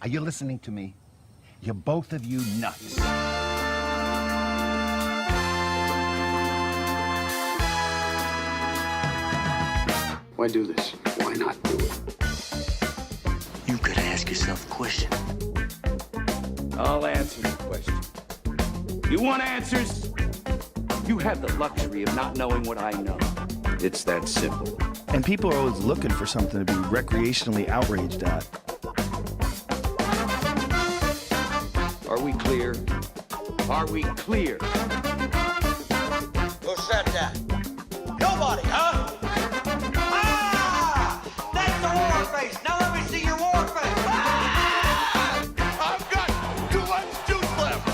Are you listening to me? You're both of you nuts. Why do this? Why not do it? You gotta ask yourself a question. I'll answer the question. You want answers? You have the luxury of not knowing what I know. It's that simple. And people are always looking for something to be recreationally outraged at. Are we clear? Are we clear? Who said that? Nobody, huh? Ah! That's the war face! Now let me see your war face! Ah! I've got too much juice left!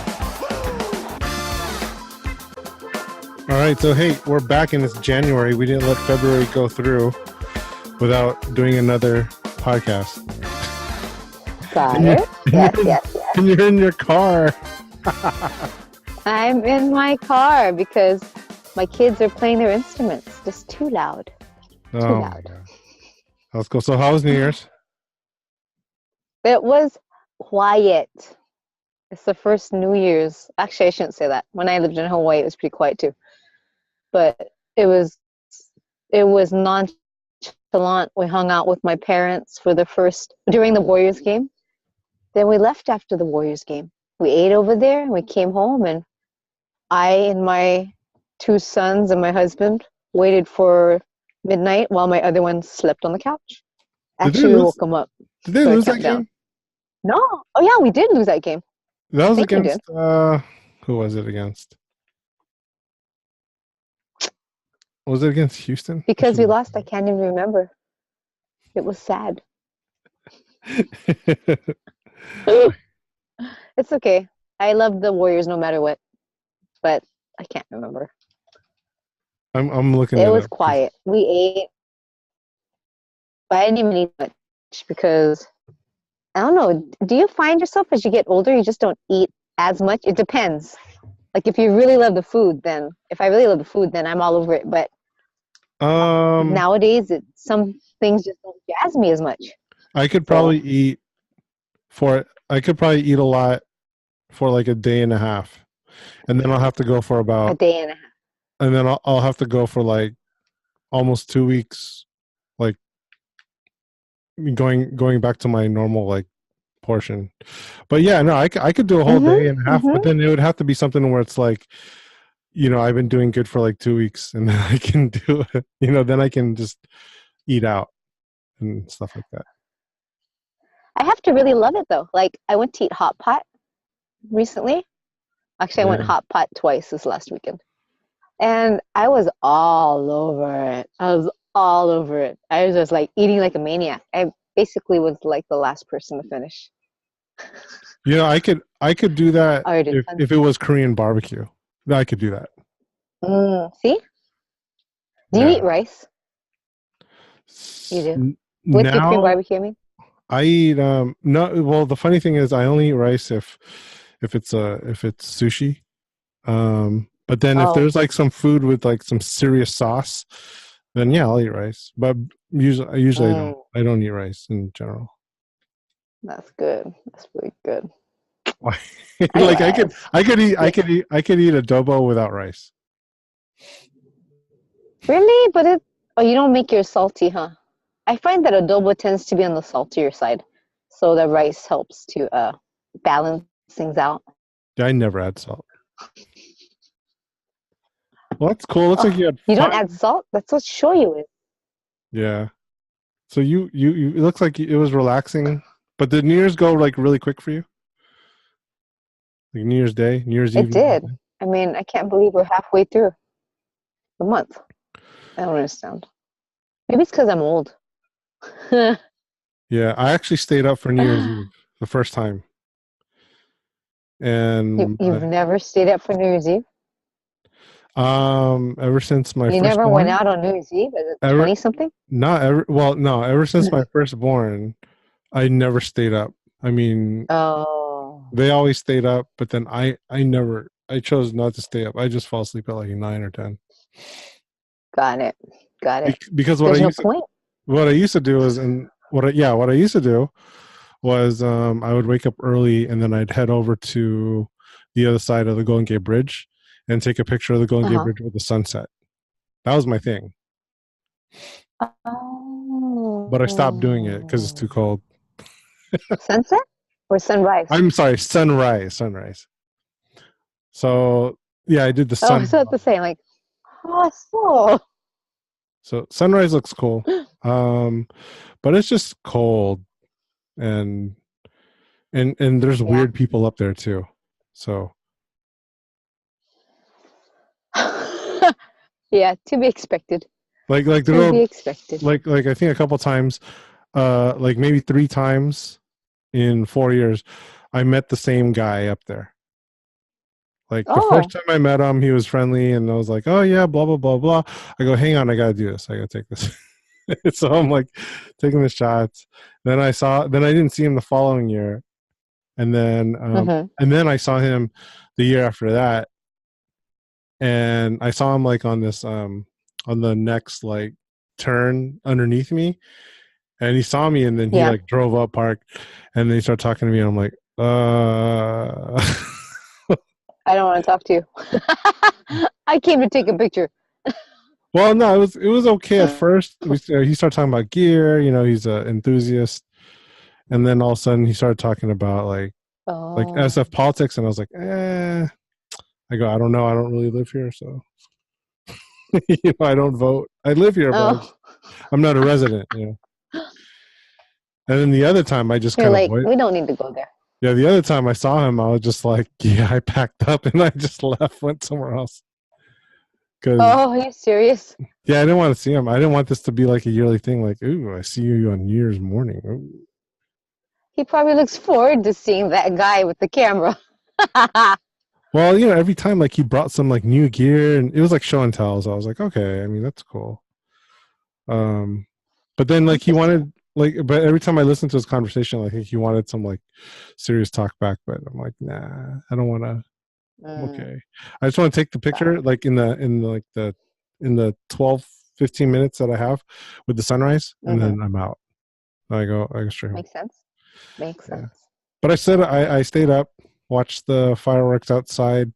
All right, so hey, we're back and it's January. We didn't let February go through without doing another podcast. Got it. Yes. And you're in your car. I'm in my car because my kids are playing their instruments. Just too loud. Too loud. Let's go. So how was New Year's? It was quiet. It's the first New Year's. Actually, I shouldn't say that. When I lived in Hawaii, it was pretty quiet too. But it was nonchalant. We hung out with my parents during the Warriors game. Then we left after the Warriors game. We ate over there and we came home, and I and my two sons and my husband waited for midnight while my other one slept on the couch. Actually, we woke them up. Did they lose that game? No. Oh, yeah, we did lose that game. That was against, who was it against? Was it against Houston? Because we lost, I can't even remember. It was sad. It's okay. I love the Warriors no matter what, but I can't remember. I'm looking. It was quiet. We ate, but I didn't even eat much because I don't know. Do you find yourself as you get older, you just don't eat as much? It depends. Like if you really love the food, then if I really love the food, then I'm all over it. But nowadays, some things just don't jazz me as much. I could probably eat a lot for like a day and a half, and then I'll have to go for about a day and a half, and then I'll have to go for like almost 2 weeks, like going back to my normal like portion. But yeah, no, I could do a whole day and a half, but then it would have to be something where it's like, I've been doing good for like 2 weeks, and then I can do it. Then I can just eat out and stuff like that. I have to really love it though. Like I went to eat hot pot recently. Actually, I went hot pot twice this last weekend. And I was all over it. I was just like eating like a maniac. I basically was like the last person to finish. I could do that if it was Korean barbecue. I could do that. See? Do you eat rice? You do? With your Korean barbecue, I mean? I eat no. Well, the funny thing is, I only eat rice if it's sushi. But then if there's like some food with like some serious sauce, then yeah, I'll eat rice. But usually I don't eat rice in general. That's good. That's really good. Like I could eat adobo without rice. Really? But you don't make yours salty, huh? I find that adobo tends to be on the saltier side, so the rice helps to balance things out. Yeah, I never add salt. Well, that's cool. Looks like you had. You don't add salt? That's what shoyu is. Yeah. So you it looks like it was relaxing, but did New Year's go like really quick for you? Like New Year's Day, New Year's Eve. It did. I mean, I can't believe we're halfway through the month. I don't understand. Maybe it's because I'm old. Yeah, I actually stayed up for New Year's Eve the first time. And you've never stayed up for New Year's Eve? Ever since my you never went out on New Year's Eve as a 20-something? Not ever. Well, no. Ever since my firstborn, I never stayed up. I mean, they always stayed up, but then I never. I chose not to stay up. I just fall asleep at like 9 or 10. Got it. Because what I used to do was I would wake up early and then I'd head over to the other side of the Golden Gate Bridge and take a picture of the Golden Gate Uh-huh. Bridge with the sunset. That was my thing. But I stopped doing it because it's too Oh. cold. Sunset or sunrise? I'm sorry, sunrise. Sunrise. So yeah, I did the Oh, sun. so it's the same. Like, oh, so. So sunrise looks cool. But it's just cold and there's Yeah. weird people up there too. So Yeah, to be expected. like To there be were expected. like I think a couple times, like maybe 3 times in 4 years, I met the same guy up there. Like the first Oh, time I met him, he was friendly, and I was like, "Oh yeah, blah blah blah blah." I go, "Hang on, I gotta do this. I gotta take this." So I'm like taking the shots. Then I didn't see him the following year, mm-hmm. and then I saw him the year after that, and I saw him like on this on the next like turn underneath me, and he saw me, and then he Yeah. like drove up, parked, and then he started talking to me, and I'm like, I don't want to talk to you. I came to take a picture. Well, no, it was okay at first. He started talking about gear. He's an enthusiast, and then all of a sudden he started talking about like Oh. SF politics, and I was like, I go, I don't know, I don't really live here, so I don't vote. I live here, but Oh. I'm not a resident. And then the other time, I just You're kind of like, we don't need to go there. yeah. The other time I saw him, I was just like, yeah, I packed up and I just left, went somewhere else. Because Oh, are you serious? yeah, I didn't want to see him. I didn't want this to be like a yearly thing. Like, ooh, I see you on New Year's morning. Ooh. He probably looks forward to seeing that guy with the camera. Well, every time like he brought some like new gear and it was like show and tell. So I was like, okay, I mean that's cool. But then like he Interesting. wanted but every time I listened to his conversation, like he wanted some like serious talk back. But I'm like, nah, I don't want to. I'm Mm, okay. I just want to take the picture like in the 12, 15 minutes that I have with the sunrise, and mm-hmm. then I'm out. I go straight home. Makes sense. Makes Yeah. sense. But I stayed up, watched the fireworks outside.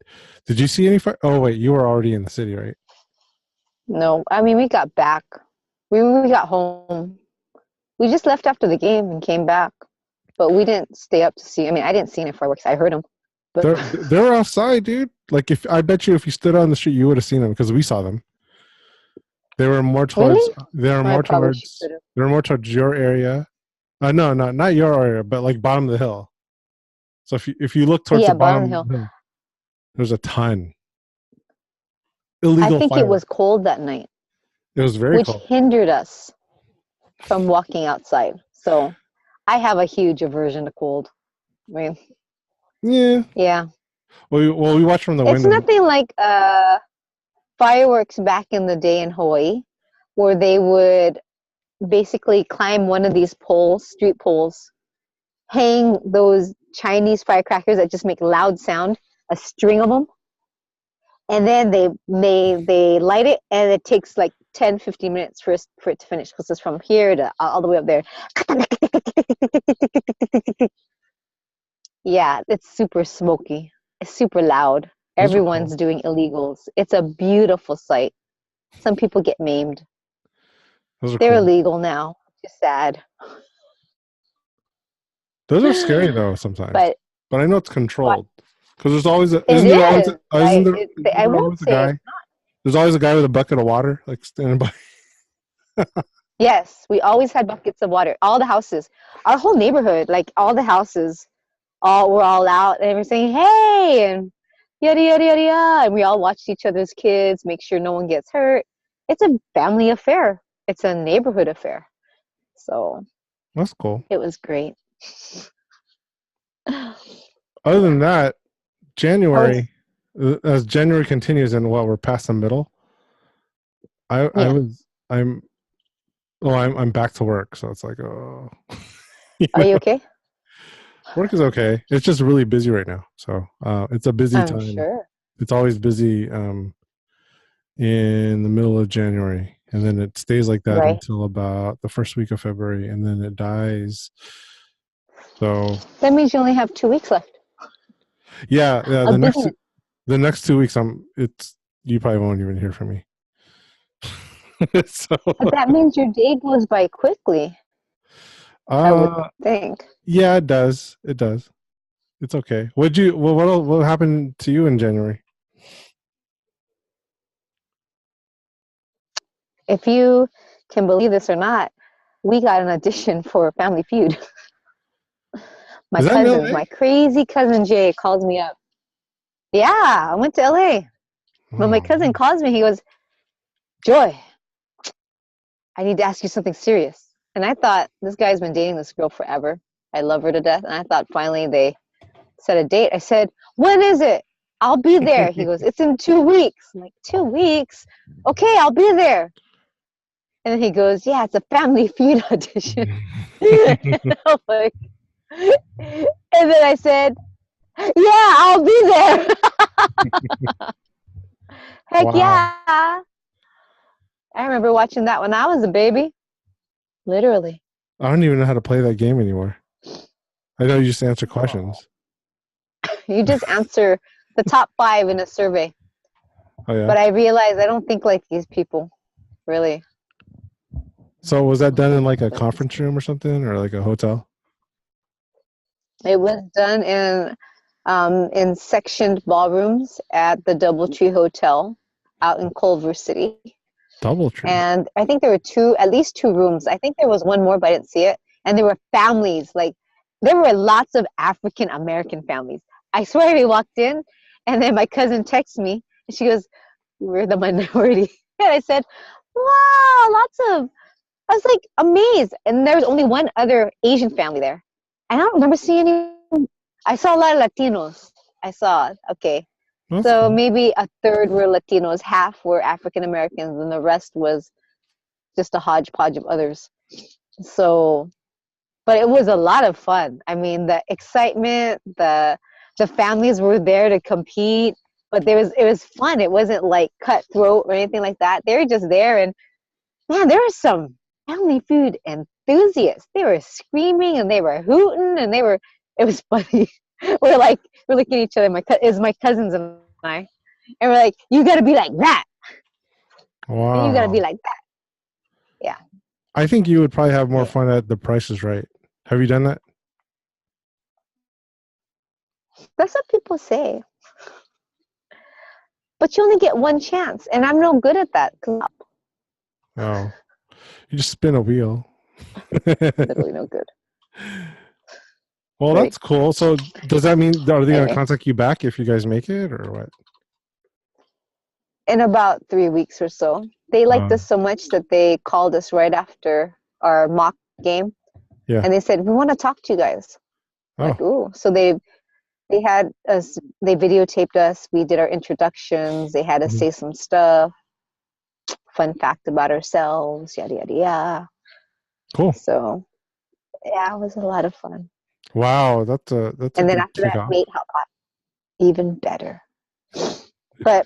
Did you see any fire? Oh wait, you were already in the city, right? No, I mean, we got back. We got home. We just left after the game and came back. But we didn't stay up to see. I mean, I didn't see any fireworks. I heard them. But They're outside, dude. Like if I bet you if you stood on the street, you would have seen them because we saw them. They were more towards. really? They were I more probably towards. should have. They were more towards your area. No, not your area, but like bottom of the hill. So if you look towards the Yeah, bottom of bottom the of hill. the hill, there's a ton I illegal think it was fireworks. cold that night, It was very which cold. hindered us from walking outside. So I have a huge aversion to cold. I mean, Yeah. yeah. We watched from the It's window. nothing like fireworks back in the day in Hawaii, where they would basically climb one of these poles, street poles, hang those Chinese firecrackers that just make loud sound, a string of them, and then they light it, and it takes like 10, 15 minutes for it to finish because it's from here to all the way up there. Yeah, it's super smoky. It's super loud. Those are cool. Everyone's doing illegals. It's a beautiful sight. Some people get maimed. Those are They're cool. illegal now. Just sad. Those are scary though sometimes, But but I know it's what controlled because there's always it is, I isn't there won't always a say it's guy? There's always a guy with a bucket of water like standing by. yes, we always had buckets of water. All the houses, our whole neighborhood, like all the houses, all were all out and we're saying, "Hey!" and yada yada yada yada. And we all watched each other's kids, make sure no one gets hurt. It's a family affair. It's a neighborhood affair. So That's cool. it was great. Other than Yeah. that, I was, January, as January continues and we're past the middle, I yeah. was I'm back to work, so it's like oh, Are you okay? work is okay. It's just really busy right now, so it's a busy I'm time. sure. It's always busy in the middle of January, and then it stays like that Right. until about the first week of February, and then it dies So That means you only have 2 weeks left. yeah, A busy. the next 2 weeks, you probably won't even hear from me. So But that means your day goes by quickly, I would think. yeah, it does. It does. It's okay. What happened to you in January? If you can believe this or not, we got an audition for Family Feud. Is that in LA? My crazy cousin Jay calls me up. Yeah, I went to LA. But my cousin calls me. He goes, Joy, I need to ask you something serious. And I thought, this guy's been dating this girl forever. I love her to death. And I thought finally they set a date. I said, when is it? I'll be there. He goes, it's in 2 weeks. I'm like, 2 weeks? Okay, I'll be there. And then he goes, yeah, it's a Family Feud audition. And I'm like, and then I said, yeah, I'll be there. Heck Wow. yeah. I remember watching that when I was a baby. Literally. I don't even know how to play that game anymore. I know you just answer questions. You just answer the top 5 in a survey. Oh yeah. But I realized I don't think like these people, really. So was that done in like a conference room or something, or like a hotel? It was done in sectioned ballrooms at the DoubleTree Hotel out in Culver City. DoubleTree. And I think there were at least 2 rooms. I think there was one more, but I didn't see it. And there were families, like there were lots of African American families. I swear we walked in, and then my cousin texts me, and she goes, "We're the minority." And I said, "Wow, I was like amazed. And there was only one other Asian family there. And I don't remember seeing any. I saw a lot of Latinos. Okay. That's So cool. maybe a third were Latinos, half were African Americans, and the rest was just a hodgepodge of others. So, but it was a lot of fun. I mean, the excitement, the families were there to compete, but it was fun. It wasn't like cutthroat or anything like that. They were just there, and man, there were some Family Feud enthusiasts. They were screaming and they were hooting, and it was funny. we're looking at each other. My cousins and I, and we're like, you got to be like that. Wow. And you got to be like that. Yeah. I think you would probably have more fun at The Price is Right. Have you done that? That's what people say. But you only get one chance, and I'm no good at that. Oh, you just spin a wheel. Literally no good. Well, Right. that's cool. So does that mean, are they going to contact you back if you guys make it, or what? In about 3 weeks or so. They liked us so much that they called us right after our mock game. Yeah. And they said, we want to talk to you guys. Oh. Like, ooh. So they had us, they videotaped us. We did our introductions. They had us say some stuff. Fun fact about ourselves, yada, yada, yada. Cool. So, yeah, it was a lot of fun. Wow, that's and then after that, Wait How Hot, even better. But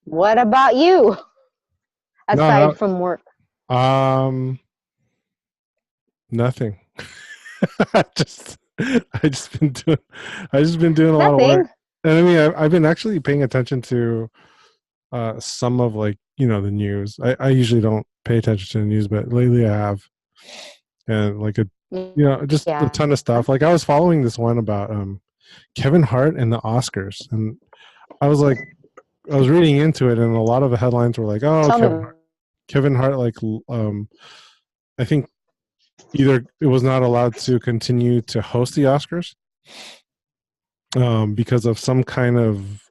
what about you? Aside from work? Nothing. I just been doing a lot of work. And I mean, I've been actually paying attention to some of, like, you know, the news. I usually don't pay attention to the news, but lately I have, and like just a ton of stuff. Like I was following this one about Kevin Hart and the Oscars, and I was reading into it, and a lot of the headlines were like, "Oh, Kevin Hart, like, I think either it was not allowed to continue to host the Oscars because of some kind of,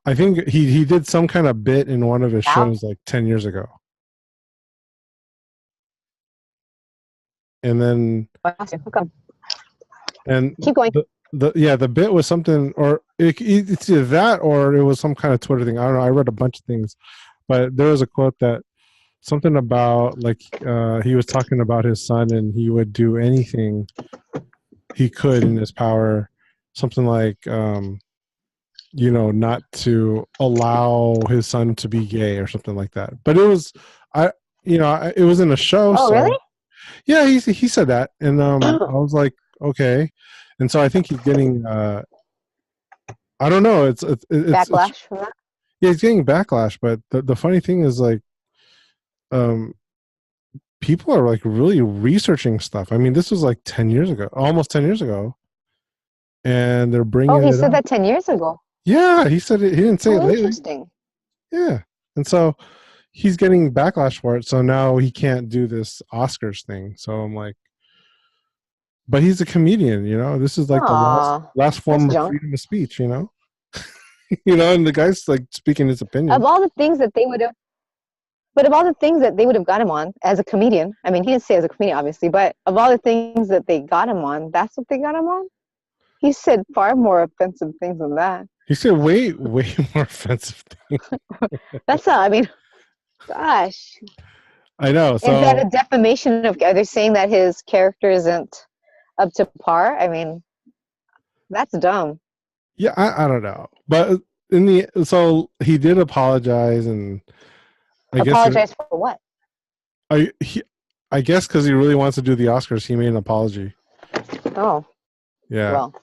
I think he did some kind of bit in one of his shows like 10 years ago." And then, and keep going. The bit was something, or it's either that or it was some kind of Twitter thing. I don't know. I read a bunch of things, but there was a quote that something about, like, he was talking about his son, and he would do anything he could in his power, something like, you know, not to allow his son to be gay or something like that. But it was, it was in a show. Oh, so, really? yeah, he said that, and I was like, okay, and so I think he's getting I don't know, it's Backlash from that. yeah, he's getting backlash, but the funny thing is like people are like really researching stuff. I mean, this was like 10 years ago, almost 10 years ago, and they're Oh, bringing he it said up. that 10 years ago. Yeah, he said it. He didn't say it Oh, lately. interesting. Yeah, and so he's getting backlash for it. So now he can't do this Oscars thing. So I'm like, but he's a comedian, you know. This is like the Aw, last form that's of junk. freedom of speech, you know. You know, and the guy's like speaking his opinion. Of all the things that they would have, but of all the things that they would have got him on as a comedian, I mean, he didn't say as a comedian, obviously, but of all the things that they got him on, that's what they got him on? He said far more offensive things than that. He said way more offensive things. That's all, I mean, gosh. I know. So Is that a defamation of, are they saying that his character isn't up to par? I mean, that's dumb. yeah, I don't know, but so he did apologize, and I Apologize for what? I guess because he really wants to do the Oscars, he made an apology. Oh, Yeah, well,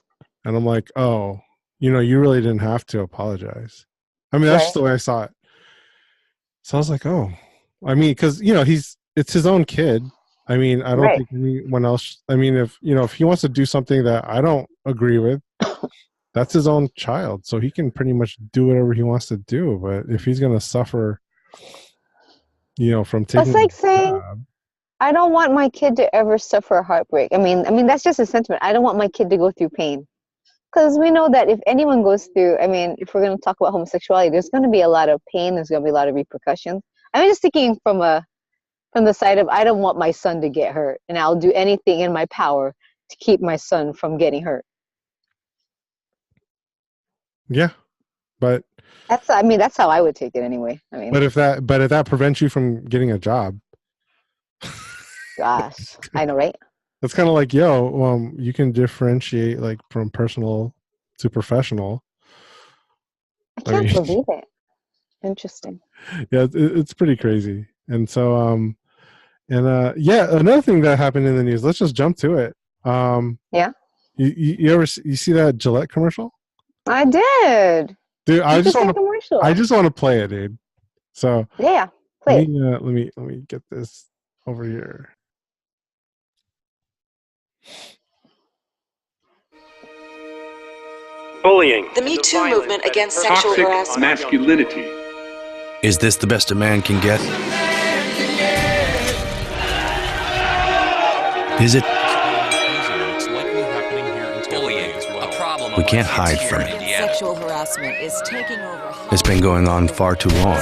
and I'm like, oh, you know, you really didn't have to apologize. I mean, that's just the way I saw it. So I was like, oh, I mean, because you know, it's his own kid. I mean, I don't think anyone else. I mean, if you know, if he wants to do something that I don't agree with, that's his own child, so he can pretty much do whatever he wants to do. But if he's gonna suffer, you know, from taking, it's like saying, I don't want my kid to ever suffer a heartbreak. I mean, that's just a sentiment. I don't want my kid to go through pain. Because we know that if anyone goes through, I mean, if we're going to talk about homosexuality, there's going to be a lot of pain. There's going to be a lot of repercussions. I'm just thinking from the side of, I don't want my son to get hurt, and I'll do anything in my power to keep my son from getting hurt. yeah, but That's how I would take it anyway. I mean, but if that prevents you from getting a job, gosh, I know, right? it's kind of like, yo, you can differentiate like from personal to professional. I can't believe it. Interesting. Yeah, it's pretty crazy. And so yeah, another thing that happened in the news, let's just jump to it. Yeah, you ever you see that Gillette commercial? I did. Dude, I just want to play it, dude. So yeah, play it. let me get this over here. Bullying. The Me Too movement against sexual harassment. Masculinity. Is this the best a man can get? Is it? We can't hide from it. Sexual harassment is taking over. It's been going on far too long.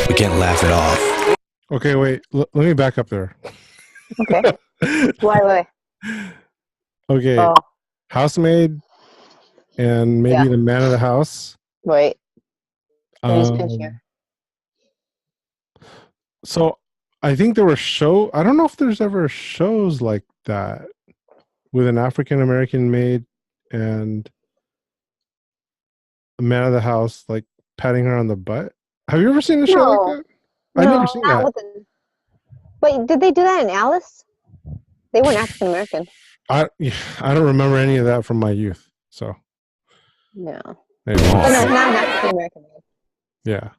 We can't laugh it off. Okay, wait. Let me back up there. Okay. Why? Okay. Oh. Housemaid and maybe the man of the house. Right. So I think there were I don't know if there's ever shows like that with an African American maid and a man of the house like patting her on the butt. Have you ever seen a show like that? I've never seen that. Wait, did they do that in Alice? They weren't African American. I don't remember any of that from my youth. So no. Anyway. But no, not an African American. Yeah.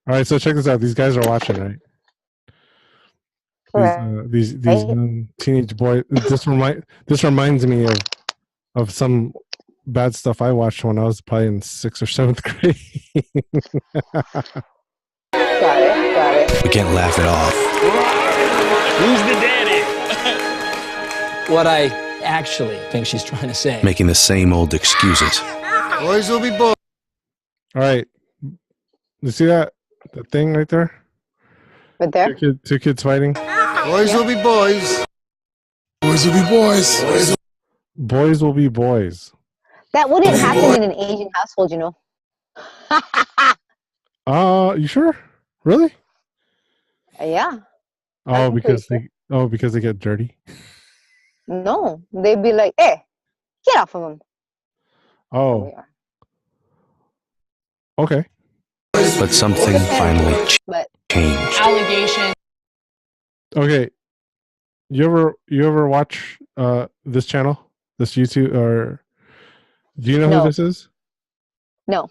All right, so check this out. These guys are watching, right? These young teenage boys. This reminds me of some bad stuff I watched when I was probably in 6th or 7th grade. Got it. We can't laugh it off. Who's the daddy? What I actually think she's trying to say. Making the same old excuses. Boys will be boys. All right. You see that thing right there? Right there? Two kids fighting. Boys will be boys. Boys will be boys. Boys will be boys. That wouldn't happen in an Asian household, you know. You sure? Really? Yeah. Oh, because they get dirty. No, they'd be like, "Hey, get off of him." Oh. Okay. But something finally changed. Allegation. Okay, you ever watch this channel, this YouTube, or do you know who No. this is? No.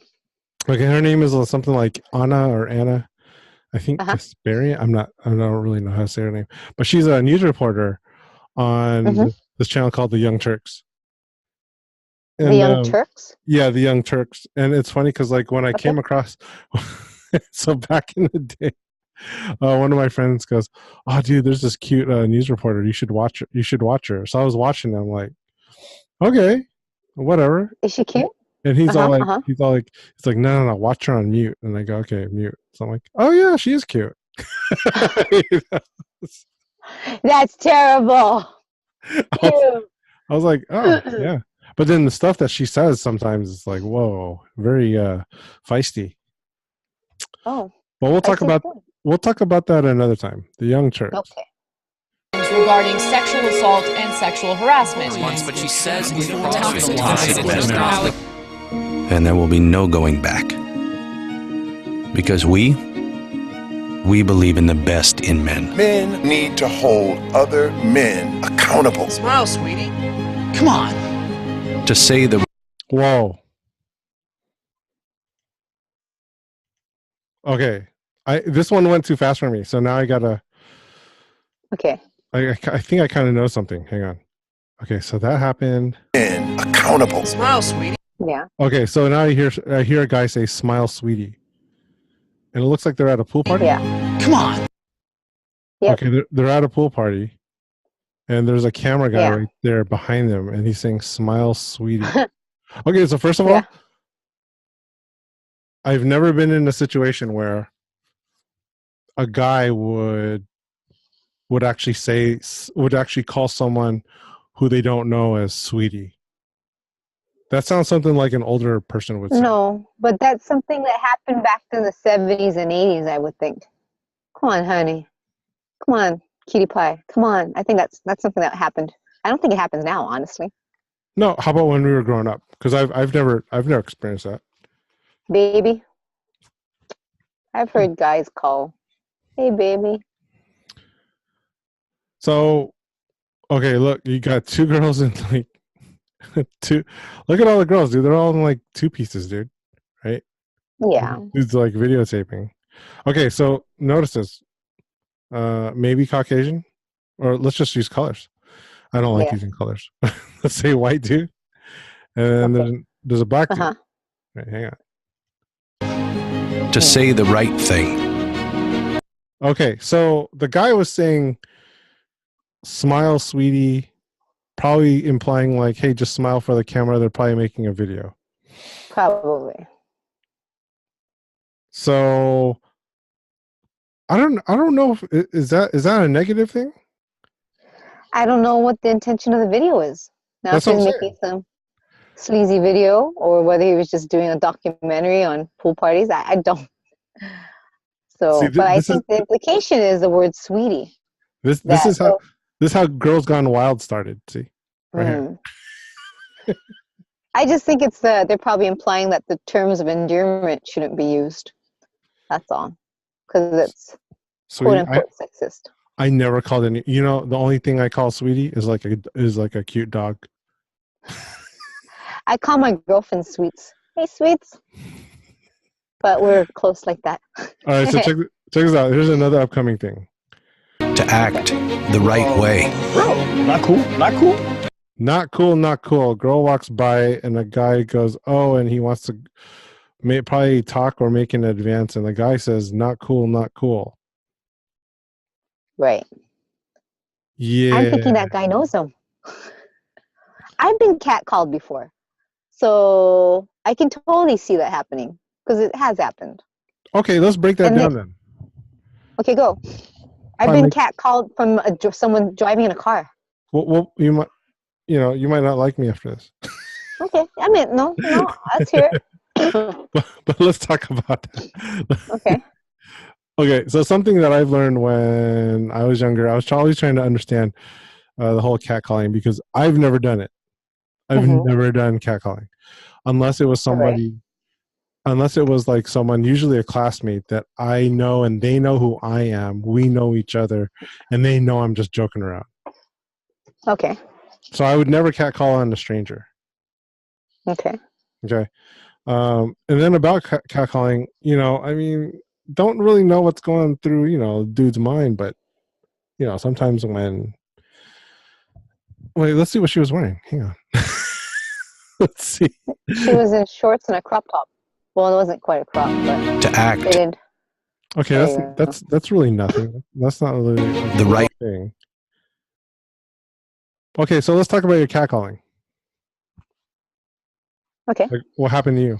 Okay, her name is something like Anna or Anna. I think Kasparian. I don't really know how to say her name, but she's a news reporter on this channel called the Young Turks. And, the Young Turks? Yeah, the Young Turks. And it's funny because like when I came across, so back in the day, one of my friends goes, "Oh, dude, there's this cute news reporter. You should watch her. You should watch her." So I was watching. I'm like, "Okay, whatever." Is she cute? And he's all like, it's like, no, watch her on mute. And I go, okay, mute. So I'm like, oh yeah, she is cute. That's terrible. I was like, oh yeah. But then the stuff that she says sometimes is like, whoa, very feisty. Oh. But we'll talk about that another time. The Young Turks. Okay. Regarding sexual assault and sexual harassment. But she says and there will be no going back. Because we believe in the best in men. Men need to hold other men accountable. Smile, sweetie. Come on. To say the... Whoa. Okay. This one went too fast for me, so now I gotta... Okay. I think I kind of know something. Hang on. Okay, so that happened. Men accountable. Smile, sweetie. Yeah. Okay, so now I hear a guy say, "Smile, sweetie," and it looks like they're at a pool party. Yeah. Come on. Yep. Okay, they're at a pool party, and there's a camera guy right there behind them, and he's saying, "Smile, sweetie." Okay, so first of all, I've never been in a situation where a guy would actually call someone who they don't know as sweetie. That sounds something like an older person would say. No, but that's something that happened back in the 70s and 80s, I would think. Come on, honey. Come on, cutie pie. Come on. I think that's something that happened. I don't think it happens now, honestly. No, how about when we were growing up? Because I've never experienced that. Baby. I've heard guys call, "Hey, baby." So, okay, look, you got two girls in like two. Look at all the girls, dude. They're all in like two pieces, dude. Right? Yeah. It's like videotaping. Okay, so notice this. Maybe Caucasian, or let's just use colors. I don't like using colors. Let's say white dude, and then there's a black dude. Right, hang on. To say the right thing. Okay, so the guy was saying, "Smile, sweetie," probably implying like, "Hey, just smile for the camera." They're probably making a video. Probably. So I don't know if is that a negative thing? I don't know what the intention of the video is. Now, if That's what he's I'm making some sleazy video, or whether he was just doing a documentary on pool parties, I don't. So, See, but I think the implication is the word "sweetie." This is how Girls Gone Wild started. See, right here. I just think it's they're probably implying that the terms of endearment shouldn't be used. That's all, because it's quote unquote sexist. I never called any. You know, the only thing I call sweetie is like a cute dog. I call my girlfriend Sweets. Hey, Sweets. But we're close like that. All right, so check this out. Here's another upcoming thing. To act the right way. Not cool. Not cool. Not cool. Not cool. Girl walks by and a guy goes, "Oh," and he wants to probably talk or make an advance, and the guy says, "Not cool. Not cool." Right. Yeah. I'm thinking that guy knows him. I've been catcalled before. So I can totally see that happening because it has happened. Okay, let's break that down then. Okay, go. I've been catcalled from someone driving in a car. Well, you might not like me after this. Okay, I mean, no, let's hear it. but let's talk about that. Okay. Okay, so something that I've learned when I was younger, I was always trying to understand the whole catcalling because I've never done it. I've never done catcalling unless it was somebody unless it was like someone, usually a classmate that I know and they know who I am. We know each other, and they know I'm just joking around. Okay. So I would never catcall on a stranger. Okay. Okay. And then about catcalling, you know, I mean, don't really know what's going through, you know, dude's mind, but you know, sometimes when wait, let's see what she was wearing. Hang on. Let's see. She was in shorts and a crop top. Well, it wasn't quite a crop, but To act. fitted. Okay, that's really nothing. That's not really The right thing. Okay, so let's talk about your catcalling. Okay. Like, what happened to you?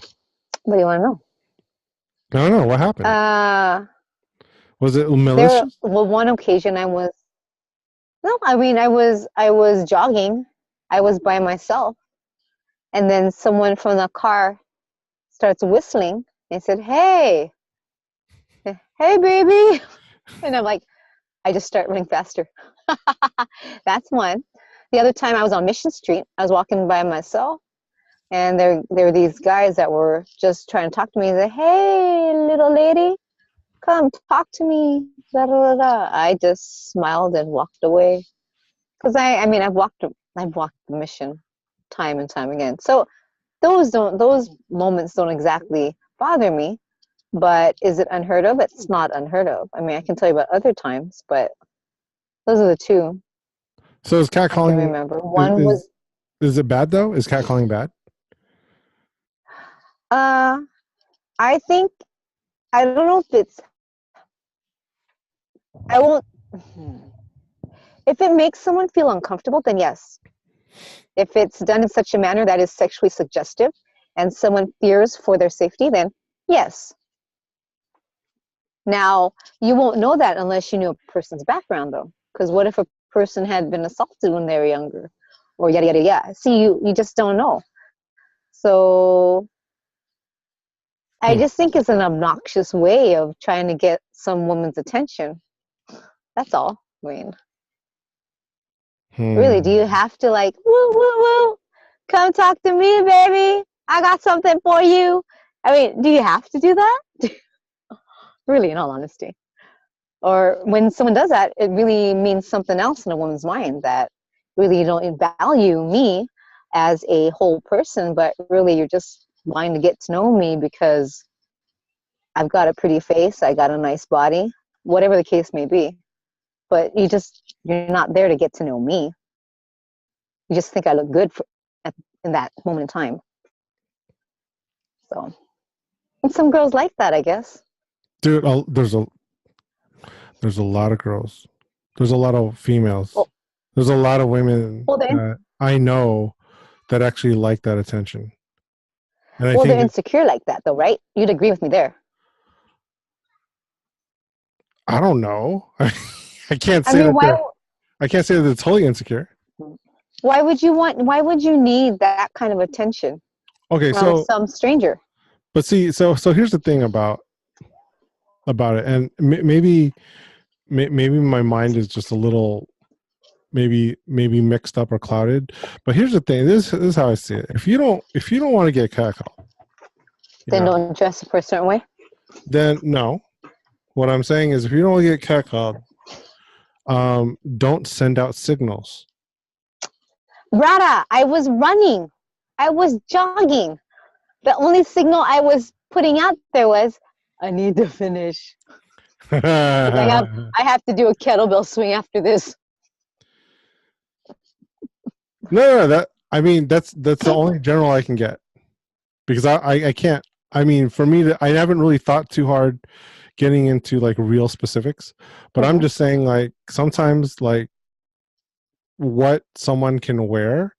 What do you want to know? No, what happened? Was it malicious? Well, one occasion I was. No, I mean I was jogging. I was by myself, and then someone from the car starts whistling and said, "Hey, hey, baby," and I'm like, I just start running faster. That's one. The other time I was on Mission Street. I was walking by myself, and there were these guys that were just trying to talk to me. They said, "Hey, little lady, come talk to me." Da, da, da, da. I just smiled and walked away. Because I mean, I've walked the Mission time and time again. So those moments don't exactly bother me. But is it unheard of? It's not unheard of. I mean, I can tell you about other times, but those are the two. So is catcalling? I can remember. One was. Is it bad though? Is catcalling bad? I think I don't know if it's. I won't. If it makes someone feel uncomfortable, then yes. If it's done in such a manner that is sexually suggestive and someone fears for their safety, then yes. Now, you won't know that unless you know a person's background, though. Because what if a person had been assaulted when they were younger? Or yada, yada, yada. See, you just don't know. So I just think it's an obnoxious way of trying to get some woman's attention. That's all. I mean, really, do you have to like, woo, woo, woo, come talk to me, baby. I got something for you. I mean, do you have to do that? Really, in all honesty. Or when someone does that, it really means something else in a woman's mind, that really you don't value me as a whole person, but really you're just wanting to get to know me because I've got a pretty face, I got a nice body, whatever the case may be. But you're not there to get to know me. You just think I look good in that moment in time. So, and some girls like that, I guess. Dude, there's a lot of girls. There's a lot of females. Well, there's a lot of women that I know that actually like that attention. And I think they're insecure like that, though, right? You'd agree with me there. I don't know. I can't say I can't say that they're totally insecure. Why would you need that kind of attention? Okay, from some stranger. But see, so here's the thing about it, and maybe my mind is just a little maybe mixed up or clouded. But here's the thing: this is how I see it. If you don't want to get catcalled, then don't dress for a certain way. Then no. What I'm saying is, if you don't want to get catcalled, don't send out signals. Rada, I was running. I was jogging. The only signal I was putting out there was, I need to finish. I have to do a kettlebell swing after this. No, that's the only general I can get, because I can't. I mean, for me, I haven't really thought too hard getting into like real specifics, but I'm just saying, like, sometimes like what someone can wear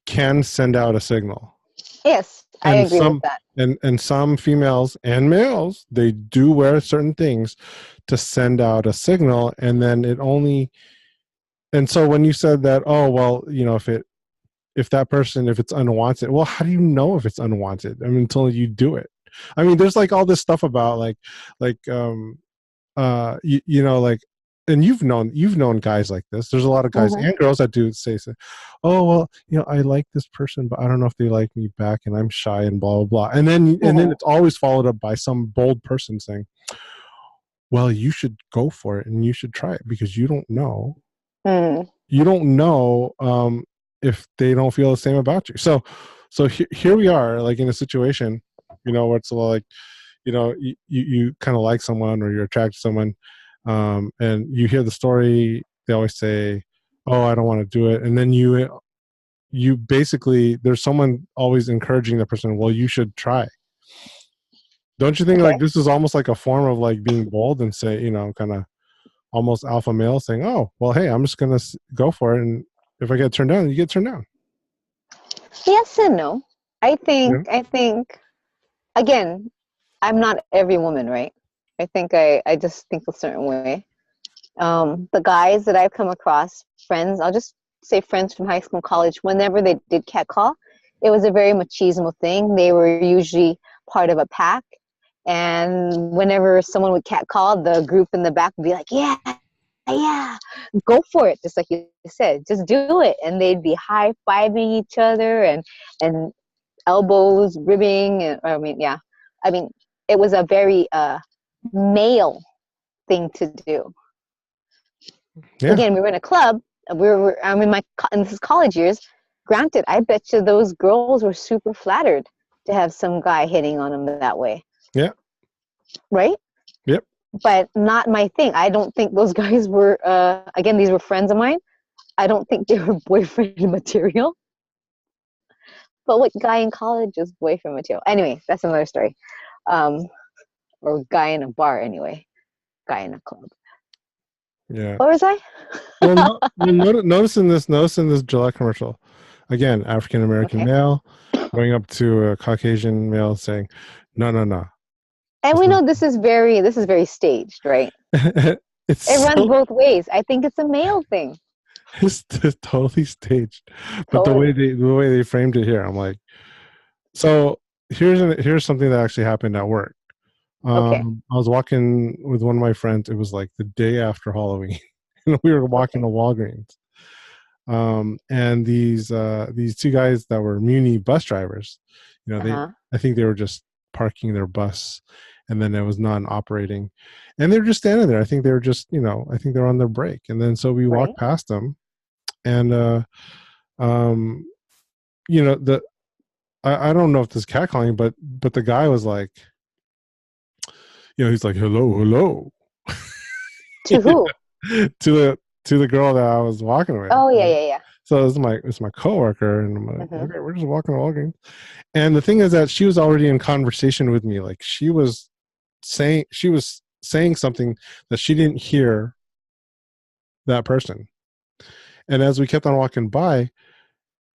can send out a signal. Yes, I agree with that. And some females and males, they do wear certain things to send out a signal, and then it only. And so when you said that, oh well, you know, if it's unwanted, well, how do you know if it's unwanted? I mean, until you do it. I mean, there's like all this stuff about like and you've known guys like this. There's a lot of guys Mhm. and girls that do say, oh well, I like this person, but I don't know if they like me back, and I'm shy and blah blah blah. And then it's always followed up by some bold person saying, well, you should go for it and you should try it because you don't know. You don't know if they don't feel the same about you. So here we are, like in a situation, where it's like, you kind of like someone or you're attracted to someone, and you hear the story. They always say, "Oh, I don't want to do it," and then you basically, there's someone always encouraging the person. Well, you should try. Don't you think like this is almost like a form of like being bold and say, kind of almost alpha male saying, "Oh, well, hey, I'm just gonna go for it, and if I get turned down, you get turned down." Yes and no. I think again, I'm not every woman, right? I think I just think a certain way. The guys that I've come across, friends, I'll just say friends from high school and college, whenever they did catcall, it was a very machismo thing. They were usually part of a pack. And whenever someone would catcall, the group in the back would be like, yeah, go for it. Just like you said, just do it. And they'd be high-fiving each other and elbows ribbing. And, I mean, it was a very male thing to do. Yeah. Again, we were in a club. I'm in this is college years. Granted, I bet you those girls were super flattered to have some guy hitting on them that way. Yeah. Right? Yep. But not my thing. I don't think those guys were, again, these were friends of mine. I don't think they were boyfriend material. But what guy in college is boyfriend material? Anyway, that's another story. Or guy in a bar anyway. Guy in a club. Yeah. What was I? Well, noticing this Gillette commercial. Again, African American male going up to a Caucasian male saying, no. And we know this is very staged, right? It runs both ways. I think it's a male thing. It's totally staged. But the way they framed it here, I'm like, so here's something that actually happened at work. I was walking with one of my friends. It was like the day after Halloween, and we were walking to Walgreens. And these two guys that were Muni bus drivers, I think they were just parking their bus, and then it was non-operating, and they were just standing there. I think they were just, I think they're on their break, and then so we walked past them, and I don't know if this is catcalling, but the guy was like, he's like, hello. To who? to the girl that I was walking with. Oh yeah. So it's my coworker, and I'm like, okay, we're just walking to Walgreens. And the thing is that she was already in conversation with me. Like she was saying something that she didn't hear that person. And as we kept on walking by,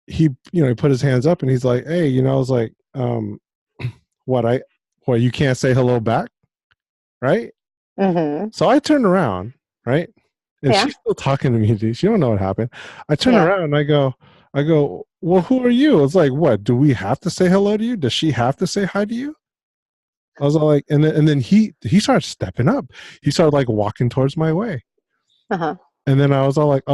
he put his hands up and he's like, hey, I was like, what you can't say hello back, right? So I turned around, right? And she's still talking to me, dude. She don't know what happened. I turn around and I go, well, who are you? It's like, what? Do we have to say hello to you? Does she have to say hi to you? I was like, and then he started stepping up. He started like walking towards my way. And then I was like,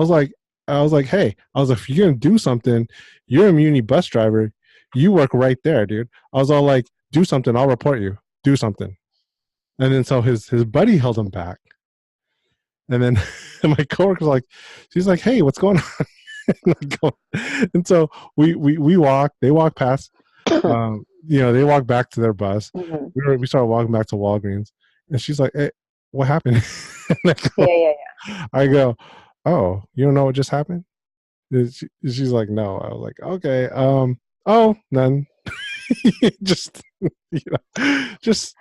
hey, if you're gonna do something, you're a Muni bus driver. You work right there, dude. I was all like, do something. I'll report you. Do something. And then so his buddy held him back. And then my coworker's like, she's like, hey, what's going on? And so we walk. They walk past. They walk back to their bus. We started walking back to Walgreens, and she's like, hey, what happened? I go, oh, you don't know what just happened? She's like, no. I was like, okay, none. Just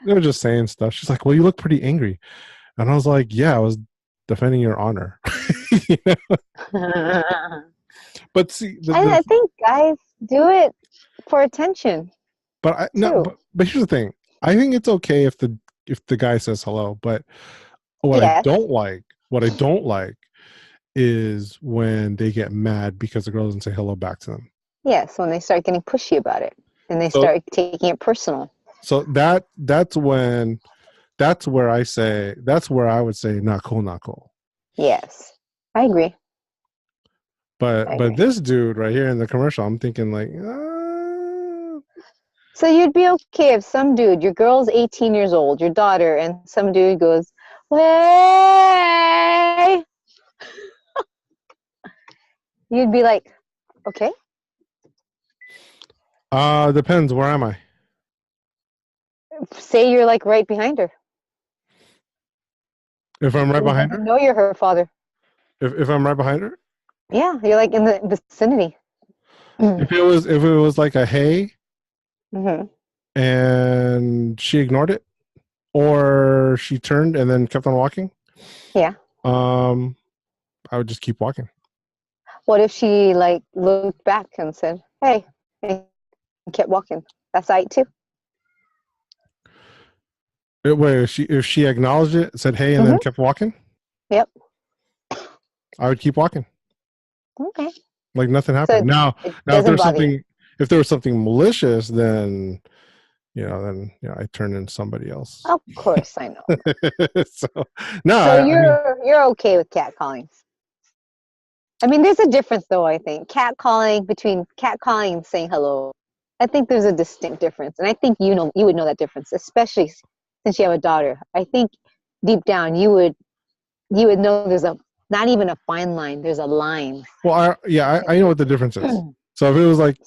they were just saying stuff. She's like, well, you look pretty angry. And I was like, yeah, I was defending your honor. But see, I think guys do it for attention. But but here's the thing. I think it's okay if the guy says hello, but what I don't like is when they get mad because the girl doesn't say hello back to them. Yes, when they start getting pushy about it and they start taking it personal. So that's where I would say not cool. Yes, I agree. But this dude right here in the commercial, I'm thinking like, So you'd be okay if some dude, your girl's 18 years old, your daughter, and some dude goes, "Way." You'd be like, okay. Depends. Where am I? Say you're like right behind her. If I'm right behind her? No, you're her father. If I'm right behind her? Yeah, you're like in the vicinity. If it was like a hey, Mm-hmm. and she ignored it, or she turned and then kept on walking, yeah, I would just keep walking. What if she like looked back and said, "Hey," and kept walking? That's right too. Wait, if she acknowledged it, said hey, and then kept walking? Yep. I would keep walking. Okay. Like nothing So happened. Now it if doesn't there's bother you. something, if there was something malicious, then I turn into somebody else. Of course, I know. So no, So I mean, you're okay with catcalling. I mean, there's a difference, though. I think between catcalling and saying hello. I think there's a distinct difference, and I think you would know that difference, especially since you have a daughter. I think deep down you would know there's not even a fine line. There's a line. well, I know what the difference is. So if it was like,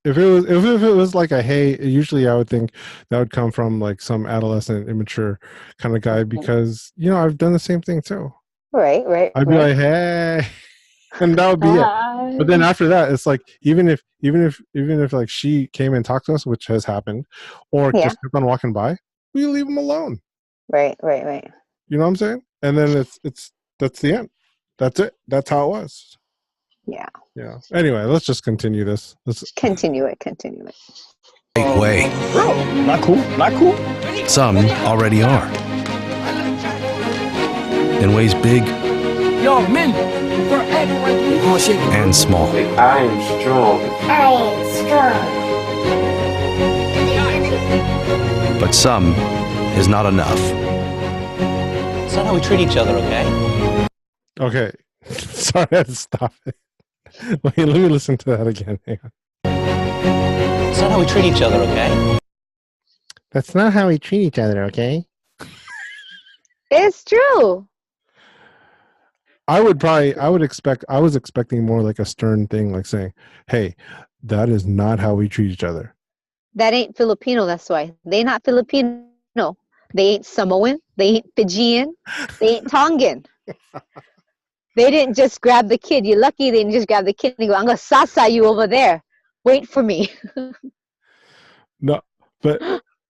if it was like a hey, usually I would think that would come from like some adolescent, immature kind of guy, because I've done the same thing too. Right. I'd be like, hey, and that would be it. But then after that, it's like even if like she came and talked to us, which has happened, or just kept on walking by, we leave them alone. Right. You know what I'm saying? And then that's the end. That's it. That's how it was. Yeah. Yeah. Anyway, let's just continue this. Let's continue it. Great way. Bro, not cool. Some already are. In ways big Yo, men, for acting and small. I am strong. But some is not enough. It's not how we treat each other, okay? Okay. Sorry, I had to stop it. Wait, let me listen to that again. Hang on. It's not how we treat each other, okay? That's not how we treat each other, okay? It's true. I was expecting more like a stern thing, like saying, hey, that is not how we treat each other. That ain't Filipino, that's why. They not Filipino. They ain't Samoan. They ain't Fijian. They ain't Tongan. They didn't just grab the kid. You're lucky they didn't just grab the kid and go, I'm going to sasa you over there. Wait for me. No, but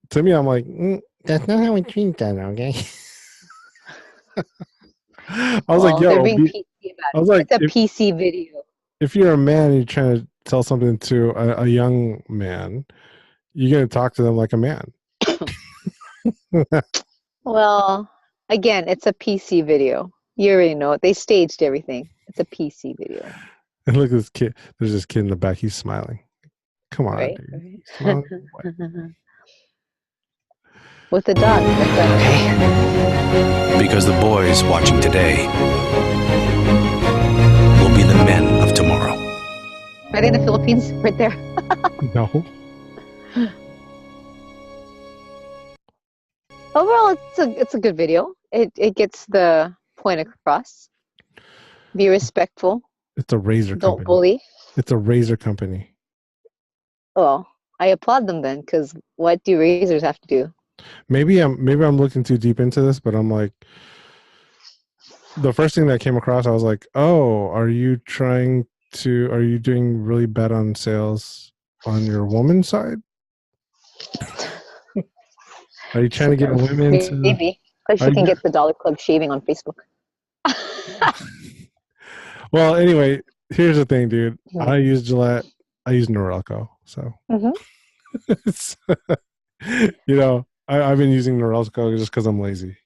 to me, I'm like, that's not how we treat each other, okay? I was like, yo, they're being PC about I was like, it's a PC video. If you're a man and you're trying to tell something to a young man, you're going to talk to them like a man. Well, again, it's a PC video. You already know it. They staged everything. It's a PC video. And look at this kid. There's this kid in the back. He's smiling. Come on, right? dude. Smiling. With the dog. Because the boys watching today will be the men of tomorrow. Are they in the Philippines? Right there. No. Overall, it's a good video. It gets the point across. Be respectful. It's a razor company. Don't bully. It's a razor company. Well, I applaud them then, because what do razors have to do? Maybe I'm looking too deep into this, but I'm like, the first thing that came across, I was like, oh, are you doing really bad on sales on your woman side? Are you trying to get women to... Maybe. Because you can get the Dollar Club shaving on Facebook. Well, anyway, here's the thing, dude. I use Gillette. I use Norelco. So, I've been using Norelco just because I'm lazy.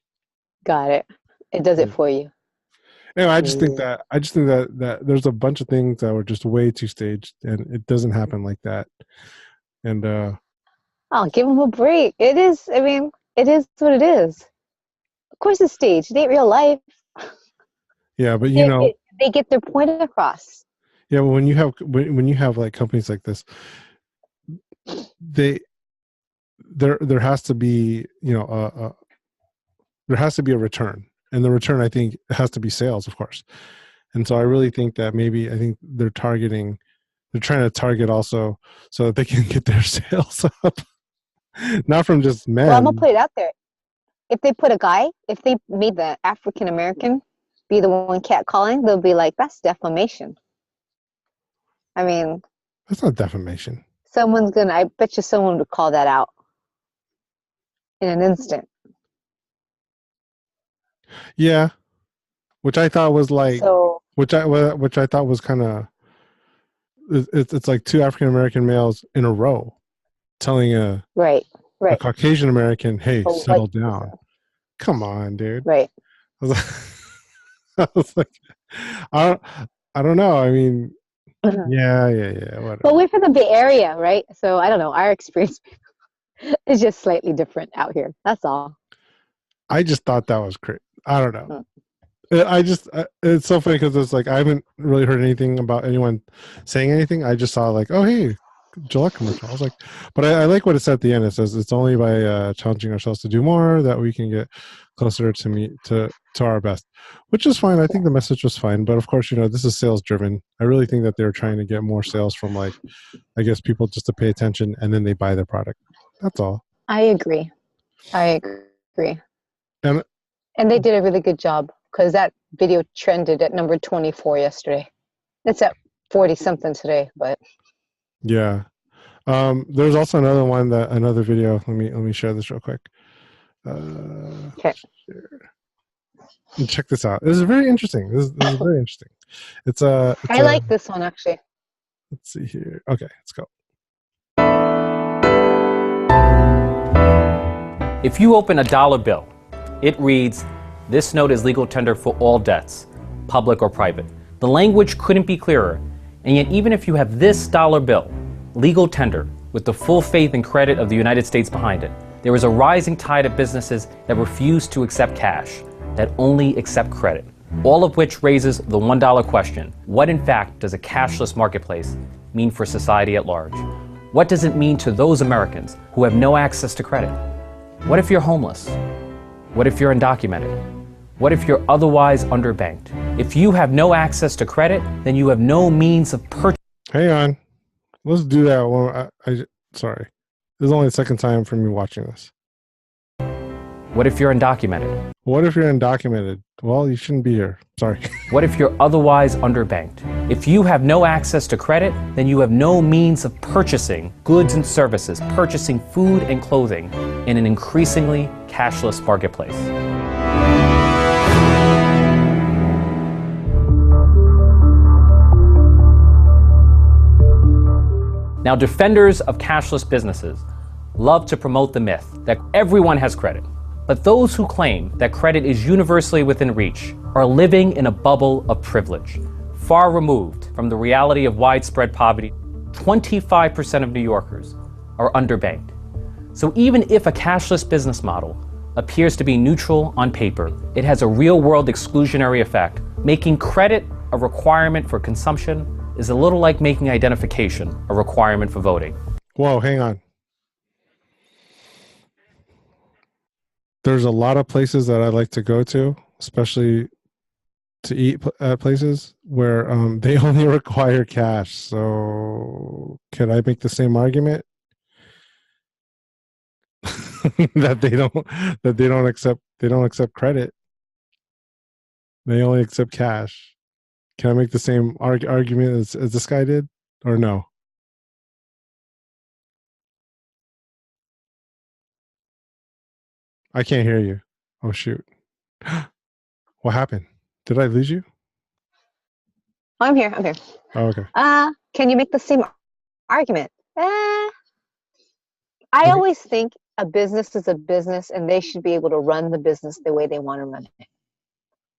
Got it. It does it for you. Anyway, I just think that there's a bunch of things that were just way too staged, and it doesn't happen like that. And I'll give them a break. It is. I mean, it is what it is. Of course, it's staged. It ain't real life. Yeah, but they get their point across. yeah, but when you have like companies like this, there has to be there has to be a return, and the return I think has to be sales, of course. And so I really think that maybe I think they're trying to target also so that they can get their sales up, not from just men. Well, I'm gonna put it out there. If they made the African American be the one catcalling, they'll be like, that's defamation. I mean, That's not defamation. I bet you someone would call that out in an instant. Yeah, which I thought was like, So, which I thought was kind of, it's like two African American males in a row telling a Caucasian American, "Hey, settle down." Come on, dude. Right. I was like, I don't know. I mean, yeah, whatever. But we're from the Bay Area, right? So I don't know. Our experience is just slightly different out here. That's all. I just thought that was crazy. I don't know. It's so funny because it's like I haven't really heard anything about anyone saying anything. I just saw like, oh hey, Gillette commercial. I was like, but I like what it said at the end. It says it's only by challenging ourselves to do more that we can get closer to our best, which is fine. I think the message was fine, but of course, this is sales driven. I really think that they're trying to get more sales from like, I guess people just to pay attention and then they buy their product. That's all. I agree. And they did a really good job because that video trended at number 24 yesterday. It's at 40 something today, but yeah. There's also another video. Let me share this real quick. Okay. And check this out. This is very interesting. This is very interesting. I like this one actually. Let's see here. Okay, let's go. If you open a dollar bill, it reads, "This note is legal tender for all debts, public or private." The language couldn't be clearer, and yet even if you have this dollar bill, legal tender, with the full faith and credit of the United States behind it, there is a rising tide of businesses that refuse to accept cash, that only accept credit. All of which raises the $1 question. What in fact does a cashless marketplace mean for society at large? What does it mean to those Americans who have no access to credit? What if you're homeless? What if you're undocumented? What if you're otherwise underbanked? If you have no access to credit, then you have no means of purchase. Hang on. Let's do that one. Sorry. This is only the second time for me watching this. What if you're undocumented? What if you're undocumented? Well, you shouldn't be here. Sorry. What if you're otherwise underbanked? If you have no access to credit, then you have no means of purchasing goods and services, purchasing food and clothing in an increasingly cashless marketplace. Now, defenders of cashless businesses love to promote the myth that everyone has credit. But those who claim that credit is universally within reach are living in a bubble of privilege, far removed from the reality of widespread poverty. 25% of New Yorkers are underbanked. So even if a cashless business model appears to be neutral on paper, it has a real-world exclusionary effect. Making credit a requirement for consumption is a little like making identification a requirement for voting. Whoa, hang on. There's a lot of places that I like to go to, especially to eat at places where they only require cash. So can I make the same argument that they don't accept credit? They only accept cash. Can I make the same argument as this guy did, or no? I can't hear you. Oh, shoot. What happened? Did I lose you? I'm here. Oh, okay. Can you make the same argument? I always think a business is a business and they should be able to run the business the way they want to run it.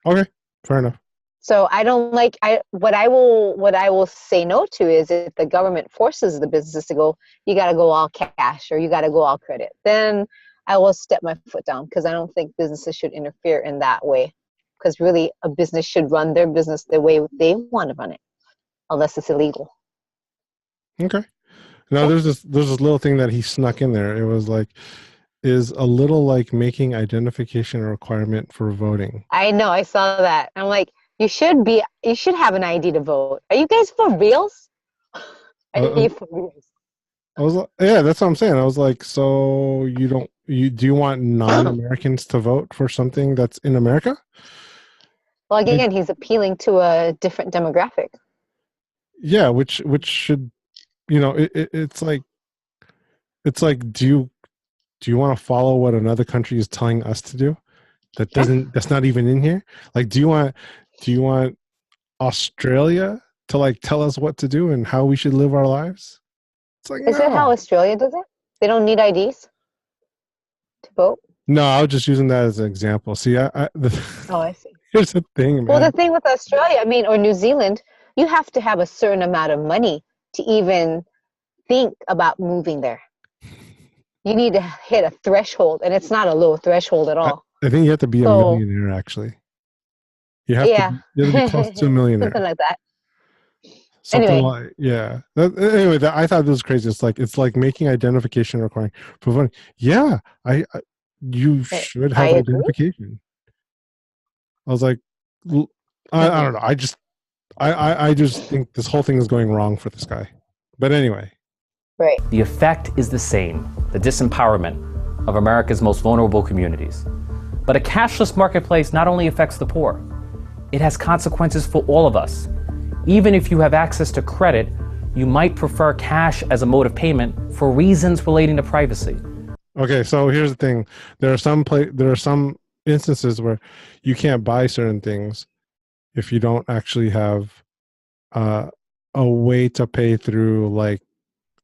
Okay, fair enough. So I don't like what I will say no to is if the government forces the businesses to go, you got to go all cash or you got to go all credit. Then I will step my foot down because I don't think businesses should interfere in that way. because really a business should run their business the way they want to run it, unless it's illegal. Okay. Now there's this little thing that he snuck in there. It was like, is a little like making identification a requirement for voting. I know, I saw that. I'm like, you should have an ID to vote. Are you guys for reals? Are you for reals? I was like, yeah, that's what I'm saying. I was like, so do you want non-Americans to vote for something that's in America? Well, again, he's appealing to a different demographic. Yeah, which should, it's like, do you want to follow what another country is telling us to do? That's not even in here. Like, do you want Australia to like tell us what to do and how we should live our lives? It's like, is that how Australia does it? They don't need IDs to vote? No, I was just using that as an example. See, I see. Here's the thing, man. Well, the thing with Australia, or New Zealand, you have to have a certain amount of money to even think about moving there. You need to hit a threshold, and it's not a low threshold at all. I think you have to be a millionaire, actually. You have to be close to a millionaire. Something like that. Something like, yeah. Anyway, I thought this was crazy. It's like making identification requiring for voting. Yeah, you should have identification. I was like, I don't know. I just think this whole thing is going wrong for this guy. But anyway. Right. The effect is the same, the disempowerment of America's most vulnerable communities. But a cashless marketplace not only affects the poor, it has consequences for all of us. Even if you have access to credit, you might prefer cash as a mode of payment for reasons relating to privacy. Okay, so here's the thing. There are some instances where you can't buy certain things if you don't actually have a way to pay through like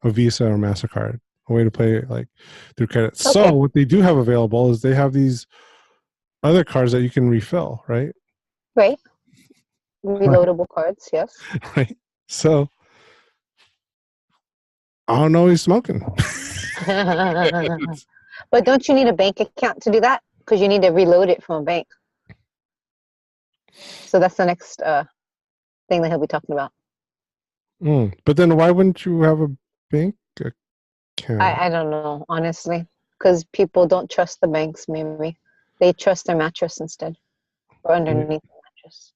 a Visa or MasterCard, a way to pay like through credit. Okay. So what they do have available is they have these other cards that you can refill, right? Right. Reloadable cards, yes. Right. So I don't know, he's smoking. But don't you need a bank account to do that? Because you need to reload it from a bank. So that's the next thing that he'll be talking about. But then why wouldn't you have a bank account? I don't know, honestly. Because people don't trust the banks, maybe. They trust their mattress instead. Or underneath the mattress.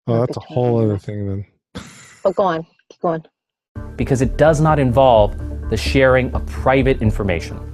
Oh, that's a whole other thing then. But go on. Keep going. Because it does not involve the sharing of private information.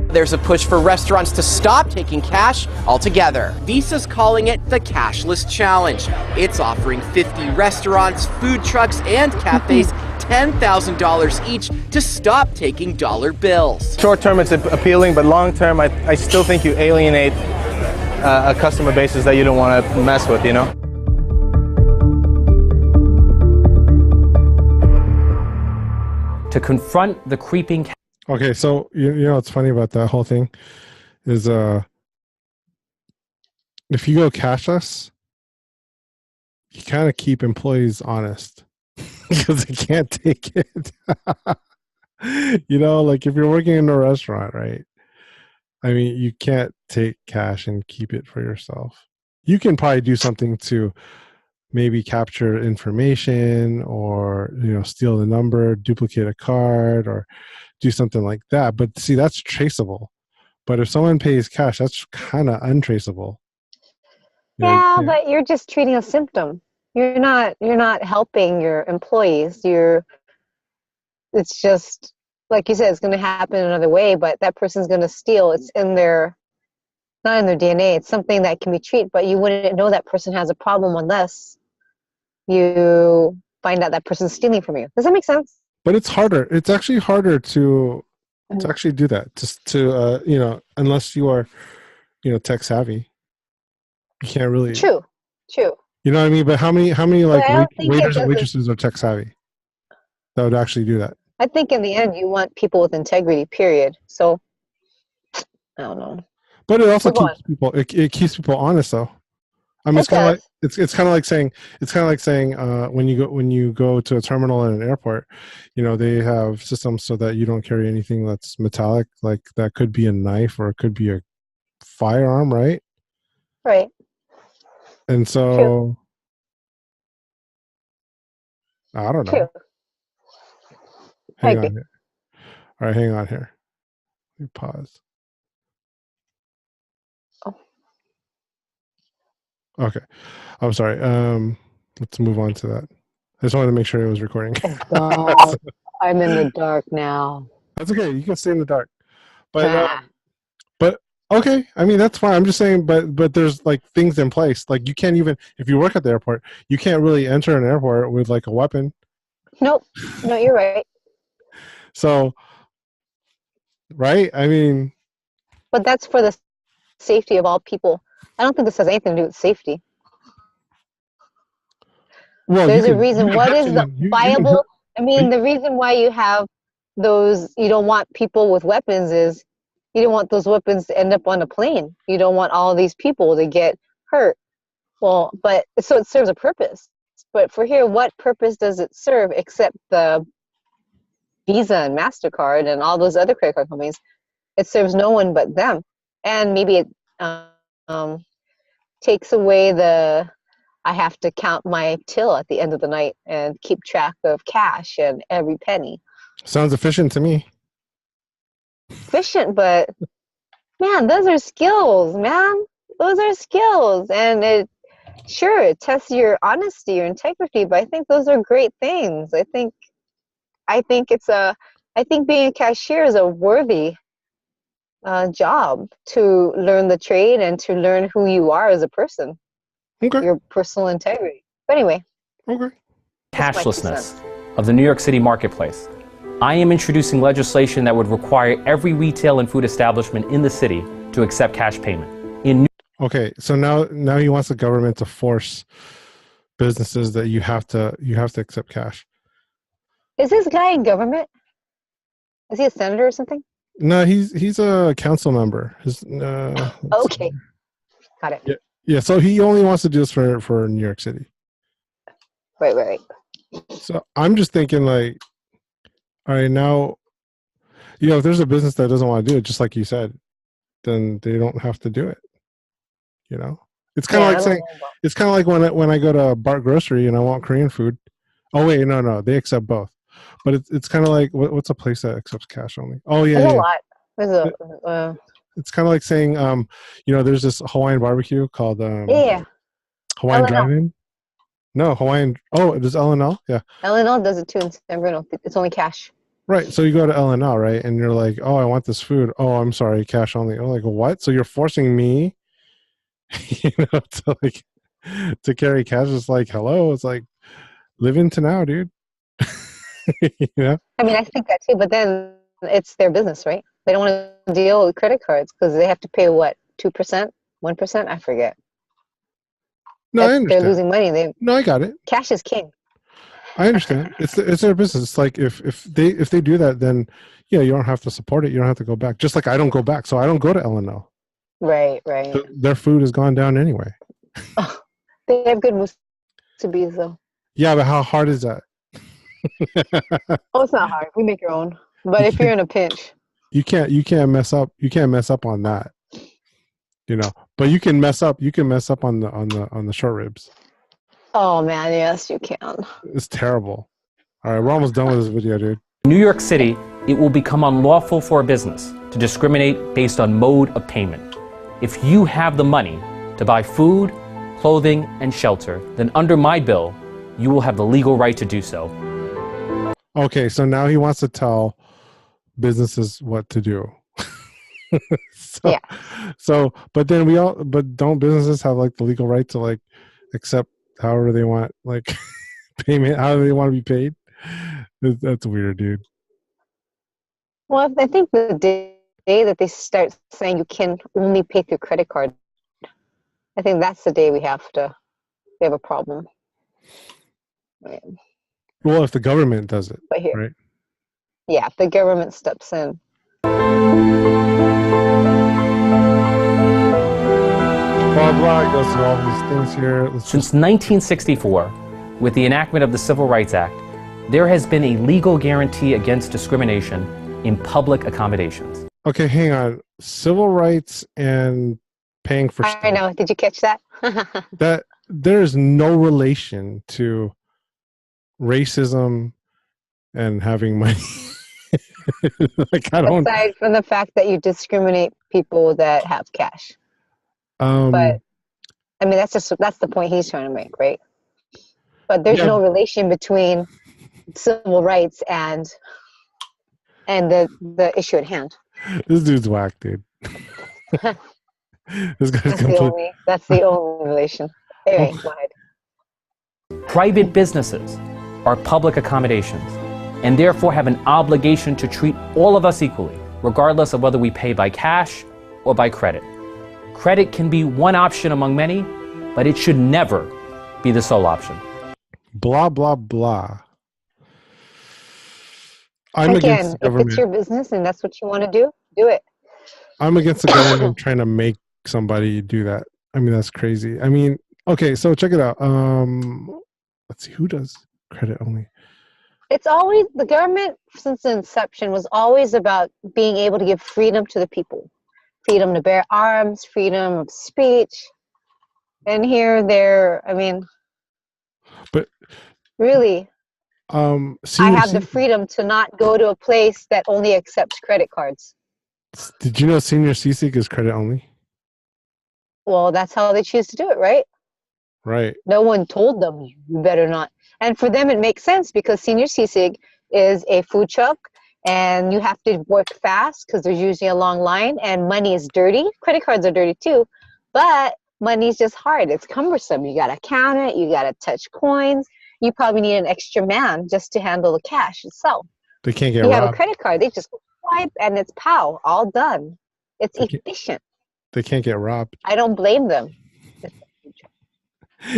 There's a push for restaurants to stop taking cash altogether. Visa's calling it the Cashless Challenge. It's offering 50 restaurants, food trucks, and cafes $10,000 each to stop taking dollar bills. Short term, it's appealing, but long term, I still think you alienate a customer bases that you don't want to mess with, you know? To confront the creeping... Okay, so you know what's funny about that whole thing is if you go cashless, you kind of keep employees honest because they can't take it. You know, like if you're working in a restaurant, right? I mean, you can't take cash and keep it for yourself. You can probably do something to maybe capture information or, steal the number, duplicate a card, or do something like that. But see, that's traceable. But if someone pays cash, that's kind of untraceable. Yeah, but you're just treating a symptom. You're not helping your employees. It's just like you said, it's going to happen another way, but that person's going to steal. It's not in their DNA. It's something that can be treated, but you wouldn't know that person has a problem unless you find out that person's stealing from you. Does that make sense? But it's harder. It's actually harder to actually do that. Unless you are, tech savvy, you can't really. True. You know what I mean? But how many like waiters and waitresses are tech savvy that would actually do that? I think in the end, you want people with integrity. Period. So I don't know. But it also keeps people. It keeps people honest, though. I mean, It does. it's kind of like saying when you go to a terminal in an airport, you know, they have systems so that you don't carry anything that's metallic, like that could be a knife or it could be a firearm, right? Right. And so True. I don't True. know. I Hang agree. on here. All right, hang on here. Let me pause. Oh. Okay. I'm sorry. Let's move on to that. I just wanted to make sure it was recording. Oh, I'm in the dark now. That's okay. You can stay in the dark. But Ah. but okay. I mean, that's fine. I'm just saying, but there's like things in place. Like you can't even, if you work at the airport, you can't really enter an airport with like a weapon. Nope. No, you're right. So, right? I mean, But that's for the safety of all people. I don't think this has anything to do with safety. well, There's a you reason. can What hurt is the someone. You can hurt. viable? I mean, the reason why you have those, you don't want people with weapons is you don't want those weapons to end up on a plane. You don't want all these people to get hurt. Well, but so it serves a purpose. But for here, what purpose does it serve except the Visa and MasterCard and all those other credit card companies? It serves no one but them. And maybe it um, takes away I have to count my till at the end of the night and keep track of cash and every penny. Sounds efficient to me. Efficient, but man, those are skills, man. Those are skills. And it tests your honesty, your integrity, but I think those are great things. I think being a cashier is a worthy job to learn the trade and to learn who you are as a person. Okay. Your personal integrity. But anyway. Okay. Cashlessness of the New York City marketplace. I am introducing legislation that would require every retail and food establishment in the city to accept cash payment. Okay, so now he wants the government to force businesses that you have to accept cash. Is this guy in government? Is he a senator or something? No, he's a council member. Okay, got it. Yeah. So he only wants to do this for New York City. Right. So I'm just thinking, like, all right, now, you know, if there's a business that doesn't want to do it, just like you said, then they don't have to do it. You know, it's kind of like saying, it's kind of like when I go to Bart Grocery and I want Korean food. Oh wait, no, they accept both. But it's kind of like what's a place that accepts cash only? Oh yeah, There's yeah. a lot. There's It's kind of like saying, you know, there's this Hawaiian barbecue called yeah, Hawaiian L&L. Drive-In. No, Hawaiian. Oh, does L&L? Yeah. L&L does it too in San Bruno. It's only cash. Right. So you go to L&L, right? And you're like, oh, I want this food. Oh, I'm sorry, cash only. Oh, like what? So you're forcing me, you know, to carry cash. It's like, hello. It's like, live into now, dude. You know? I mean, I think that too, but then it's their business, right? They don't want to deal with credit cards because they have to pay what, 2%, 1%? I forget. No, I understand. They're losing money. No, I got it. Cash is king. I understand. It's their business. It's like if they do that, then yeah, you don't have to support it. You don't have to go back. Just like I don't go back, so I don't go to L&L. Right. Their food has gone down anyway. Oh, they have good musubis though. Yeah, but how hard is that? Oh, it's not hard. We make your own. But if you're in a pinch, you can't mess up. You can't mess up on that. You know, but you can mess up. You can mess up on the short ribs. oh man, yes, you can. It's terrible. All right, we're almost done with this video, dude. In New York City, it will become unlawful for a business to discriminate based on mode of payment. If you have the money to buy food, clothing, and shelter, then under my bill, you will have the legal right to do so. Okay, so now he wants to tell businesses what to do. But don't businesses have like the legal right to like accept however they want, like payment, however they want to be paid? That's weird, dude. Well, I think the day that they start saying you can only pay through credit card, I think that's the day we have a problem. Right. Well, if the government does it, But here, right? Yeah, if the government steps in. blah blah. It goes through all these things here. Since 1964, with the enactment of the Civil Rights Act, there has been a legal guarantee against discrimination in public accommodations. Okay, hang on. Civil rights and paying for stuff. I know. Did you catch that? That there's no relation to racism and having money. Like I don't. Aside from the fact that you discriminate people that have cash. But I mean, that's the point he's trying to make, right? But there's no relation between civil rights and the issue at hand. This dude's whack, dude. This guy's That's the only relation. Anyway, go ahead. Private businesses are public accommodations and therefore have an obligation to treat all of us equally, regardless of whether we pay by cash or by credit. Credit can be one option among many, but it should never be the sole option. Blah, blah, blah. I'm Again, against the if government. it's your business and that's what you want to do, do it. I'm against the government trying to make somebody do that. I mean, that's crazy. I mean, okay, so check it out. Let's see, who does credit only? It's always, the government since the inception was always about being able to give freedom to the people. Freedom to bear arms, freedom of speech. And here they're, I mean, but really, I have the freedom to not go to a place that only accepts credit cards. Did you know senior CSIC is credit only? Well, that's how they choose to do it, right? Right. No one told them you better not. And for them, it makes sense because senior CSIG is a food truck and you have to work fast because there's usually a long line and money is dirty. Credit cards are dirty too, but money's just hard. It's cumbersome. You got to count it. You got to touch coins. You probably need an extra man just to handle the cash itself. They can't get You robbed. have a credit card. They just swipe and it's pow, all done. It's efficient. They can't get robbed. I don't blame them.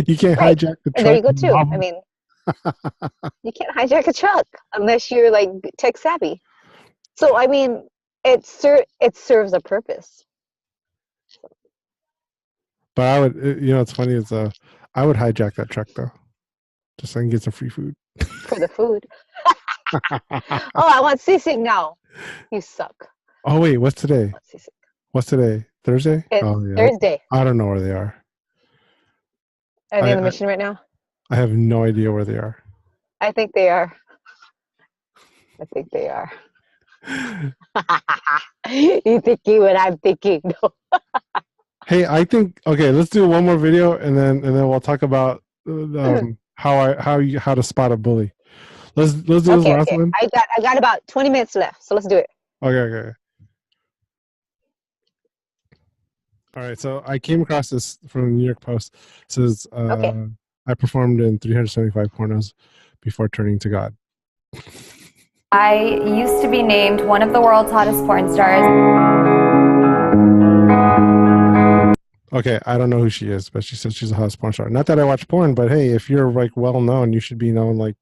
You can't hijack the truck. And there you go too. I mean, you can't hijack a truck unless you're like tech savvy. So I mean, it serves a purpose. But I would, you know, it's funny is I would hijack that truck though, just so I can get some free food. For the food. Oh, I want sisig now. You suck. Oh wait, what's today? What's today? Thursday? It's Thursday. I don't know where they are. Are they on the mission right now? I have no idea where they are. I think they are. I think they are. You thinking what I'm thinking? No. Hey, I think let's do one more video and then we'll talk about how to spot a bully. Let's do this last one. I got about 20 minutes left, so let's do it. Okay. All right, so I came across this from the New York Post. It says, I performed in 375 pornos before turning to God. I used to be named one of the world's hottest porn stars. Okay, I don't know who she is, but she says she's a hottest porn star. Not that I watch porn, but hey, if you're like well known, you should be known like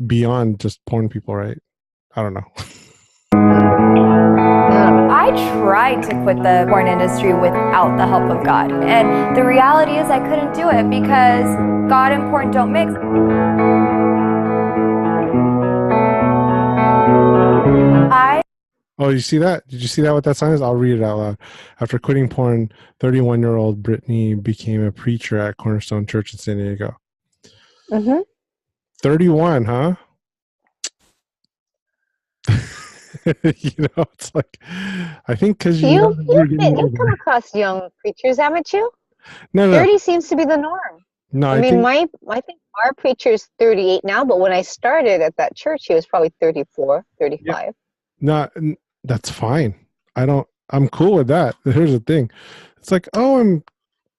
beyond just porn people, right? I don't know. I tried to quit the porn industry without the help of God. And the reality is I couldn't do it because God and porn don't mix. Oh, you see that? Did you see that what that sign is? I'll read it out loud. After quitting porn, 31-year-old Brittany became a preacher at Cornerstone Church in San Diego. 31, huh? You know, it's like, I think because you come across young preachers, haven't you? No. 30 seems to be the norm. No, I think our preacher is 38 now, but when I started at that church, he was probably 34, 35. Yeah. No, that's fine. I'm cool with that. Here's the thing. It's like, oh, I'm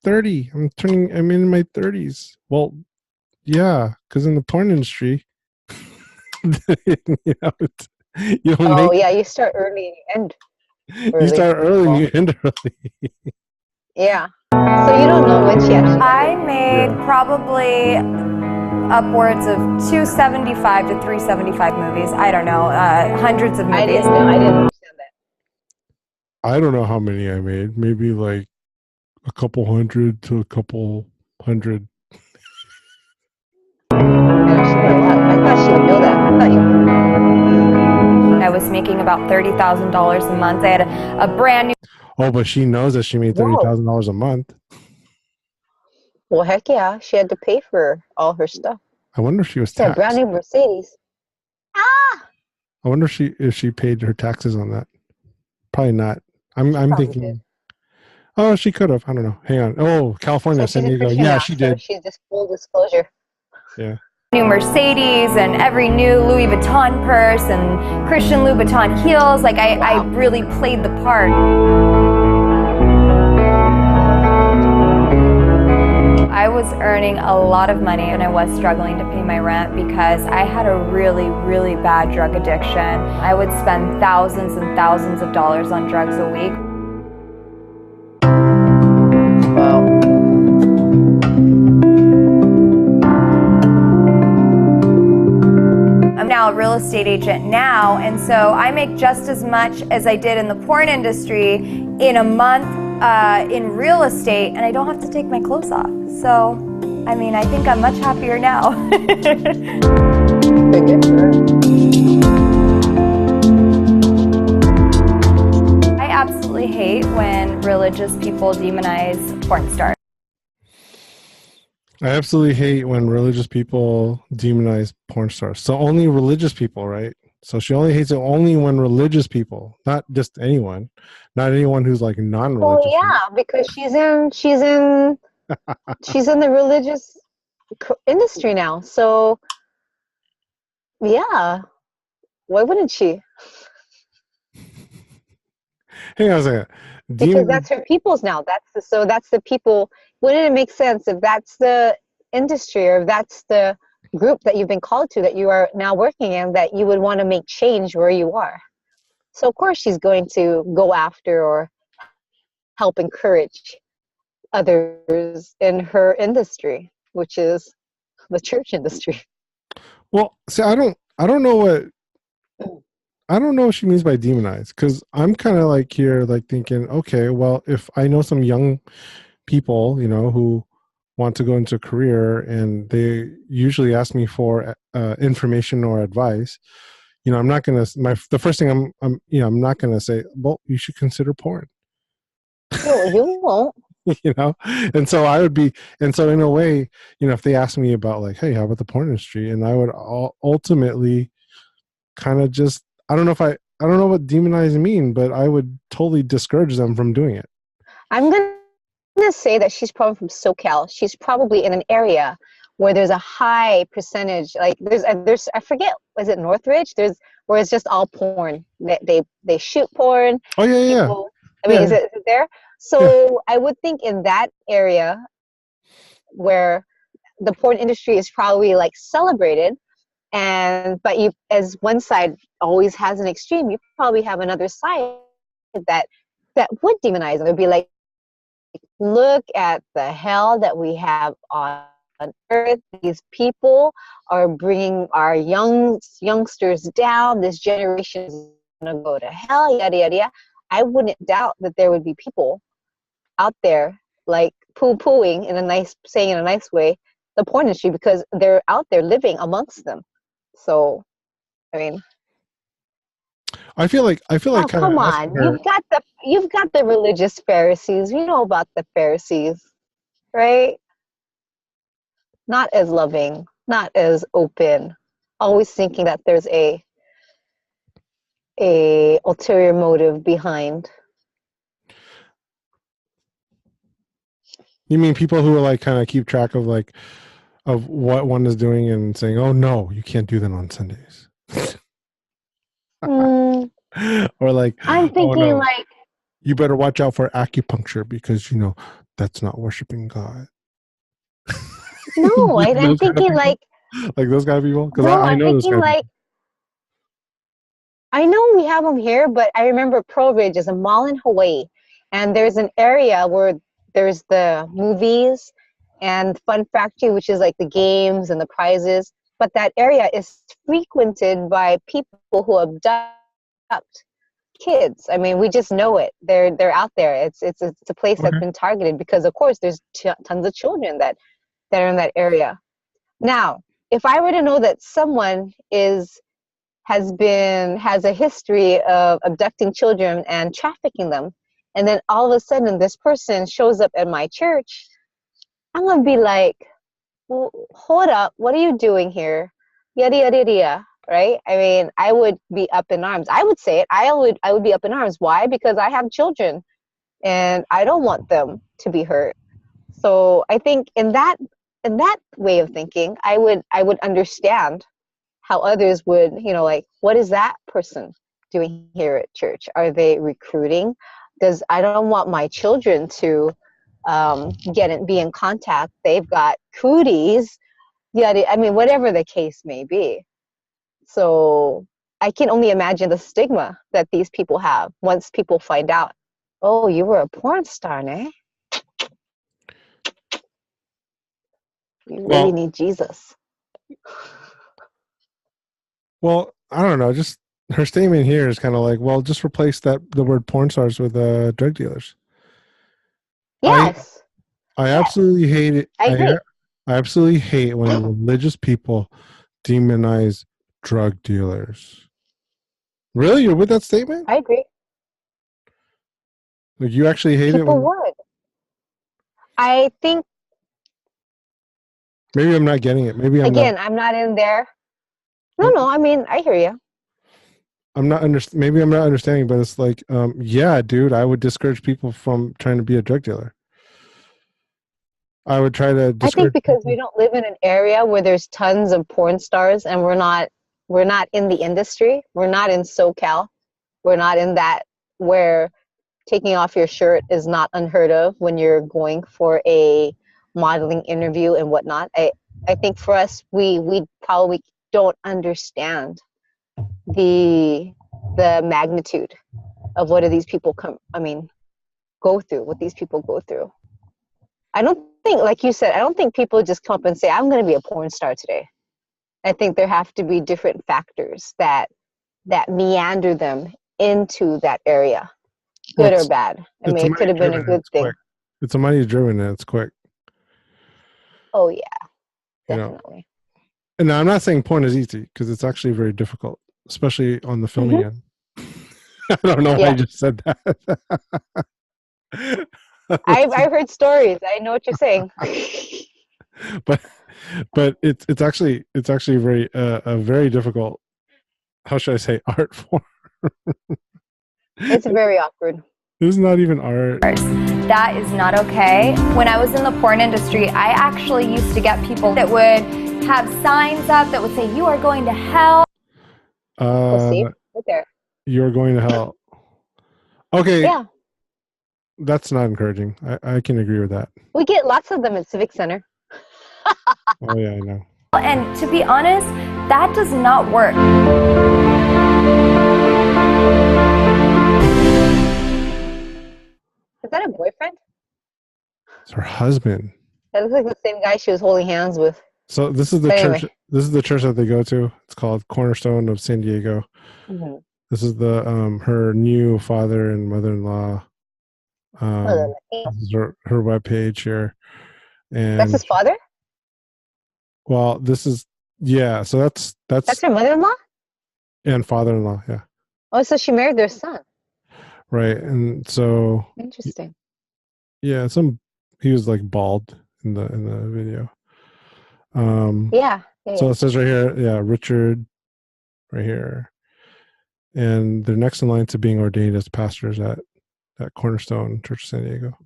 30. I'm in my 30s. Well, yeah, because in the porn industry, you know, you don't you start early and you end early. You start early and you end early. Yeah. So you don't know when she actually. I made probably upwards of 275 to 375 movies. I don't know, hundreds of movies. I didn't understand that. I don't know how many I made. Maybe like a couple hundred to a couple hundred. I thought she would know that. I thought you. I was making about $30,000 a month. I had a brand new. Oh, but she knows that she made $30,000 a month. Well, heck yeah, she had to pay for all her stuff. I wonder if she was She had a brand taxed. new Mercedes. I wonder if she paid her taxes on that. Probably not. I'm thinking. Did. Oh, she could have. I don't know. Hang on. Oh, California, So San she's a Diego. Christian Yeah, now, she did. So she's just full disclosure. Yeah. New Mercedes and every new Louis Vuitton purse and Christian Louboutin heels. Like I really played the part. I was earning a lot of money and I was struggling to pay my rent because I had a really, really bad drug addiction. I would spend thousands and thousands of dollars on drugs a week. Wow. I'm now a real estate agent now, and so I make just as much as I did in the porn industry in a month in real estate, and I don't have to take my clothes off. So, I mean, I think I'm much happier now. I absolutely hate when religious people demonize porn stars. I absolutely hate when religious people demonize porn stars. So only religious people, right? So she only hates it only when religious people, not just anyone, not anyone who's like non-religious. Well, yeah, because she's in the religious industry now. So, yeah, why wouldn't she? Hang on a second. Because that's her people's now. That's the people. Wouldn't it make sense if that's the industry or if that's the group that you've been called to that you are now working in, that you would want to make change where you are? So of course she's going to go after or help encourage others in her industry, which is the church industry. Well, see, I don't know what she means by demonize, because I'm kind of like here, like thinking, okay, well, if I know some young people, who want to go into a career and they usually ask me for information or advice, I'm not gonna. The first thing I'm not gonna say, well, you should consider porn. No, you won't. And so I would be, and so in a way, if they ask me about like, hey, how about the porn industry, and I would ultimately kind of just, I don't know what demonize mean, but I would totally discourage them from doing it. I'm gonna say that she's probably from SoCal. She's probably in an area where there's a high percentage, like there's I forget, is it Northridge? Where it's just all porn. They shoot porn. Oh yeah, people, I mean, yeah. is it there? So I would think in that area where the porn industry is probably like celebrated, but you, as one side always has an extreme, you probably have another side that would demonize them. It would be like, look at the hell that we have on earth. These people are bringing our youngsters down. This generation is going to go to hell, yada, yada, yada. I wouldn't doubt that there would be people out there like poo-pooing saying in a nice way, the porn industry, because they're out there living amongst them. So, I mean, I feel like oh, come on, you've got the religious Pharisees. You know about the Pharisees, right? Not as loving, not as open, always thinking that there's a ulterior motive behind. You mean people who are like kind of keep track of of what one is doing and saying, oh no, you can't do that on Sundays. Or like, I'm thinking, oh, no, like, you better watch out for acupuncture because that's not worshiping God. No, I'm thinking like those kind of people. Because no, I I'm know those thinking kind of like, I know we have them here, but I remember Pearl Ridge is a mall in Hawaii, and there's an area where there's the movies and Fun Factory, which is like the games and the prizes. But that area is frequented by people who abduct kids. I mean, we just know it. They're out there. It's a place that's been targeted because, of course, there's tons of children that are in that area. Now, if I were to know that someone has a history of abducting children and trafficking them, and then all of a sudden this person shows up at my church, I'm gonna be like, well, hold up, what are you doing here? Yada yada yada. Right? I mean, I would be up in arms. I would say it. I would be up in arms. Why? Because I have children, and I don't want them to be hurt. So I think in that way of thinking, I would understand how others would, like, what is that person doing here at church? Are they recruiting? I don't want my children to be in contact. They've got cooties. Yeah, I mean, whatever the case may be. So I can only imagine the stigma that these people have once people find out, oh, you were a porn star, eh? You really need Jesus. Well, I don't know. Just her statement here is kind of like, well, just replace the word porn stars with drug dealers. Yes. I absolutely hate it. I agree. I absolutely hate when religious people demonize drug dealers. Really? You're with that statement? I agree. Like, you actually hate People it? would. I think. Maybe I'm not getting it. Maybe I'm not in there. No. I mean, I hear you. Maybe I'm not understanding, but it's like, yeah, dude, I would discourage people from trying to be a drug dealer. I would try to discourage. I think because we don't live in an area where there's tons of porn stars, and we're not in the industry. We're not in SoCal. We're not in that where taking off your shirt is not unheard of when you're going for a modeling interview and whatnot. I think for us, we probably don't understand the magnitude of what do these people go through, what these people go through. I don't think, like you said, I don't think people just come up and say, I'm going to be a porn star today. I think there have to be different factors that meander them into that area, good or bad. I mean, it could have been a good thing. Quick. It's a money driven and it's quick. Oh, yeah, definitely. And now I'm not saying porn is easy, because it's actually very difficult, especially on the filming end. I don't know why I just said that. I've heard stories. I know what you're saying. but it's actually very a very difficult, how should I say, art form. It's very awkward. It's not even art. That is not okay. When I was in the porn industry, I actually used to get people that would have signs up that would say, "You are going to hell." See, right there. You're going to hell. Okay. Yeah. That's not encouraging. I can agree with that. We get lots of them at Civic Center. Oh, yeah, I know. And to be honest, that does not work. Is that a boyfriend? It's her husband. That looks like the same guy she was holding hands with. So this is the church. Anyway. This is the church that they go to. It's called Cornerstone of San Diego. Mm-hmm. This is the her new father and mother-in-law. This is her webpage here. And that's his father? Well, this is so that's her mother-in-law? And father-in-law, yeah. Oh, so she married their son. Right. And so interesting. Yeah, he was like bald in the video. So it says right here, Richard right here. And they're next in line to being ordained as pastors at Cornerstone Church of San Diego.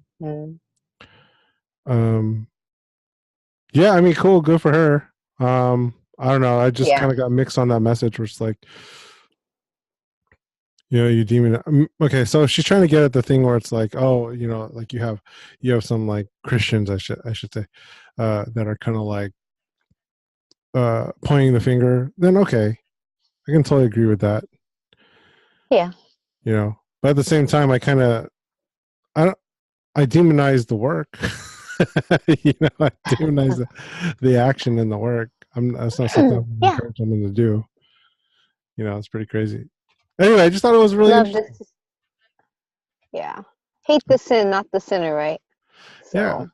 Yeah, I mean, cool, good for her. I don't know. I just kind of got mixed on that message, where it's like, you demon. Okay, so she's trying to get at the thing where it's like, oh, like you have some like Christians, I should say, that are kind of like pointing the finger. Then okay, I can totally agree with that. Yeah. But at the same time, I demonize the work. I demonize the action and the work. That's not something I'm encouraging them to do. It's pretty crazy. Anyway, I just thought it was really Love interesting. this. Yeah. Hate the sin, not the sinner, right? Yeah,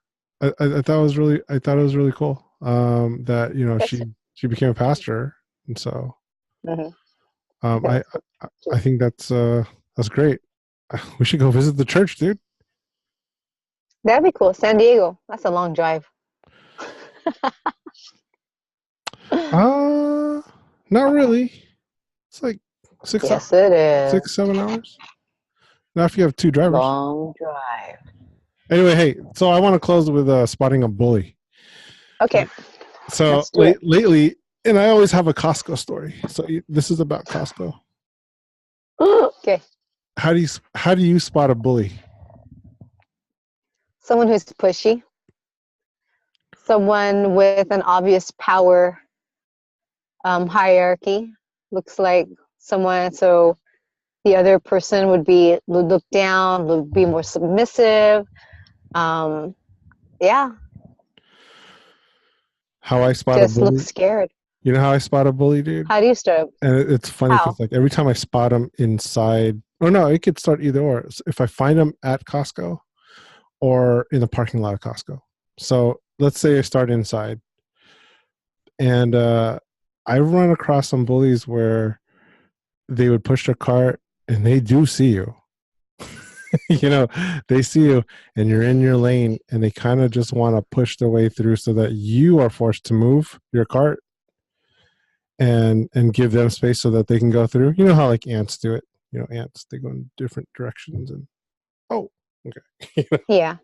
So I thought it was really cool. That she became a pastor, and so mhm. I think that's great. We should go visit the church, dude. That'd be cool. San Diego. That's a long drive. Not really. It's like Yes, it is. 6-7 hours. Now, if you have two drivers. Long drive. Anyway, hey, so I want to close with spotting a bully. Okay. So Let's do it. lately, and I always have a Costco story. So this is about Costco. Okay. How do you spot a bully? Someone who's pushy. Someone with an obvious power hierarchy. Looks like someone, so the other person would look down, would be more submissive. Yeah. How I spot Just a bully? look scared. You know how I spot a bully, dude? How do you start? And it's funny because like every time I spot them inside, or no, it could start either or. If I find them at Costco or in the parking lot of Costco. So let's say I start inside, and I run across some bullies where they would push their cart and they do see you. They see you and you're in your lane, and they kind of just want to push their way through so that you are forced to move your cart and give them space so that they can go through. You know how like ants do it. Ants, they go in different directions, and okay. Yeah.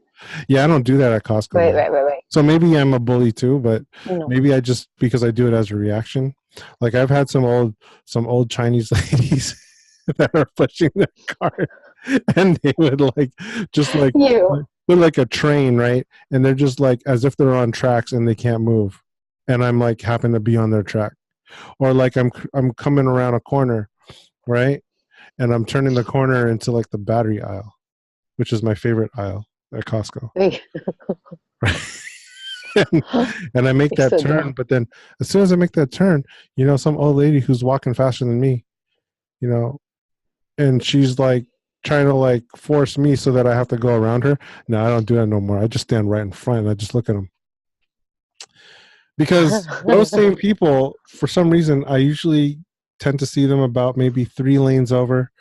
Yeah, I don't do that at Costco. Right. So maybe I'm a bully too, but No. maybe I just, because I do it as a reaction. Like I've had some old Chinese ladies that are pushing their cart, and they would they're like a train, right? And they're just like as if they're on tracks and they can't move, and I'm like happen to be on their track, or like I'm coming around a corner, right? And I'm turning the corner into like the battery aisle, which is my favorite aisle at Costco. and I make that turn, but then as soon as I make that turn, some old lady who's walking faster than me, and she's like trying to like force me so that I have to go around her. No, I don't do that no more. I just stand right in front and I just look at them. Because those same people, for some reason, I usually tend to see them about maybe 3 lanes over.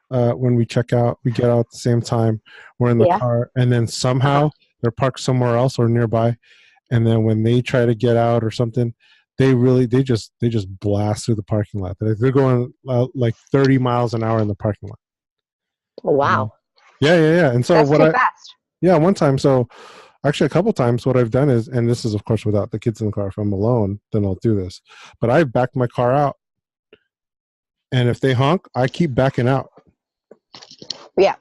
When we check out, we get out at the same time. We're in the car, and then somehow they're parked somewhere else or nearby. And then when they try to get out or something, they just blast through the parking lot. They're going like 30 miles an hour in the parking lot. Oh, wow. Yeah. And so that's too fast. Yeah, one time. So actually, a couple times, what I've done is, and this is of course without the kids in the car. If I'm alone, then I'll do this. But I back my car out, and if they honk, I keep backing out. Yeah,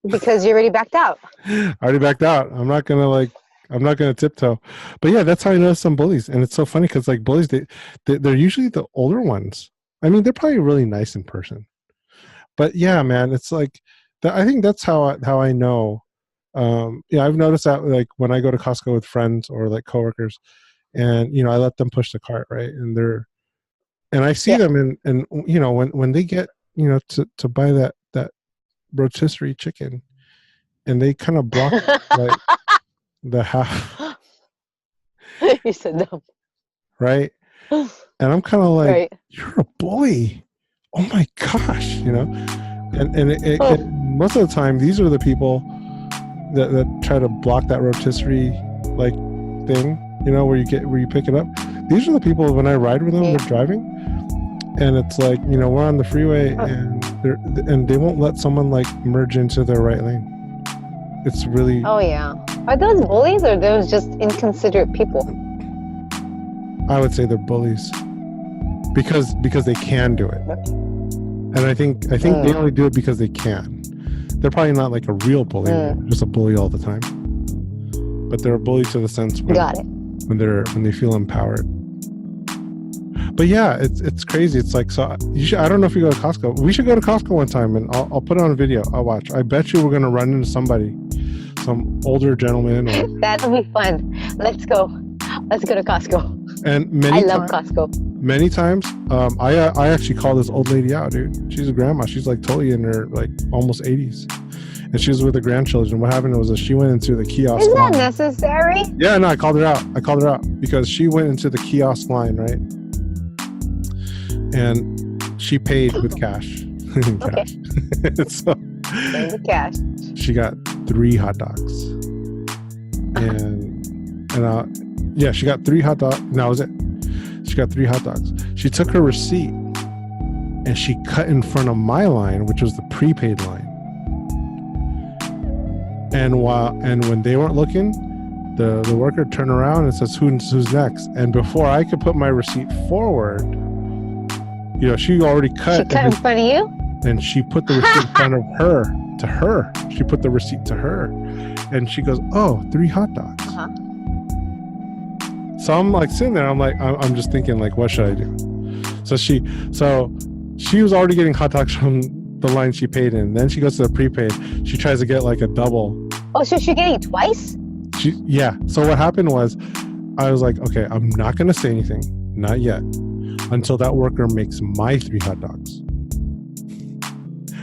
because you already backed out. I already backed out. I'm not gonna tiptoe. But yeah, that's how I know some bullies. And it's so funny because like bullies, they're usually the older ones. I mean, they're probably really nice in person. But yeah, man, it's like I think that's how I know. I've noticed that like when I go to Costco with friends or like coworkers, and I let them push the cart, right, and I see them, and when they get to buy that rotisserie chicken, and they kind of block like the half. You said no. Right? And I'm kind of like, you're a bully. Oh my gosh, and most of the time these are the people that try to block that rotisserie like thing, where you pick it up. These are the people when I ride with them, they're driving, and it's like, we're on the freeway, and they won't let someone like merge into their right lane. It's really. Oh yeah. Are those bullies or those just inconsiderate people? I would say they're bullies because they can do it, and I think they only do it because they can. They're probably not like a real bully, just a bully all the time. But they're a bully to the sense when they feel empowered. But yeah, it's crazy. It's like, so I don't know if you go to Costco. We should go to Costco one time, and I'll put it on a video. I'll watch. I bet you we're gonna run into somebody, some older gentleman. That'll be fun. Let's go. Let's go to Costco. And I love Costco. Many times. I actually call this old lady out, dude. She's a grandma. She's like totally in her like almost 80s, and she was with the grandchildren. What happened was that she went into the kiosk. Is that line. necessary? Yeah, no, I called her out. I called her out because she went into the kiosk line, right? And she paid with cash. Okay. So Send the cash. she got 3 hot dogs, yeah, she got 3 hot dogs. And that was it. She got 3 hot dogs. She took her receipt and she cut in front of my line, which was the prepaid line. And when they weren't looking, the worker turned around and says, "Who's next?" And before I could put my receipt forward, she already cut. She cut in front of you? And she put the receipt in front of her, to her. She put the receipt to her. And she goes, "Oh, 3 hot dogs." Uh-huh. So I'm like sitting there, I'm just thinking, like, what should I do? So she was already getting hot dogs from the line she paid in. Then she goes to the prepaid. She tries to get like a double. Oh, so she's getting it twice? Yeah. So what happened was, I was like, okay, I'm not going to say anything, not yet, until that worker makes my 3 hot dogs.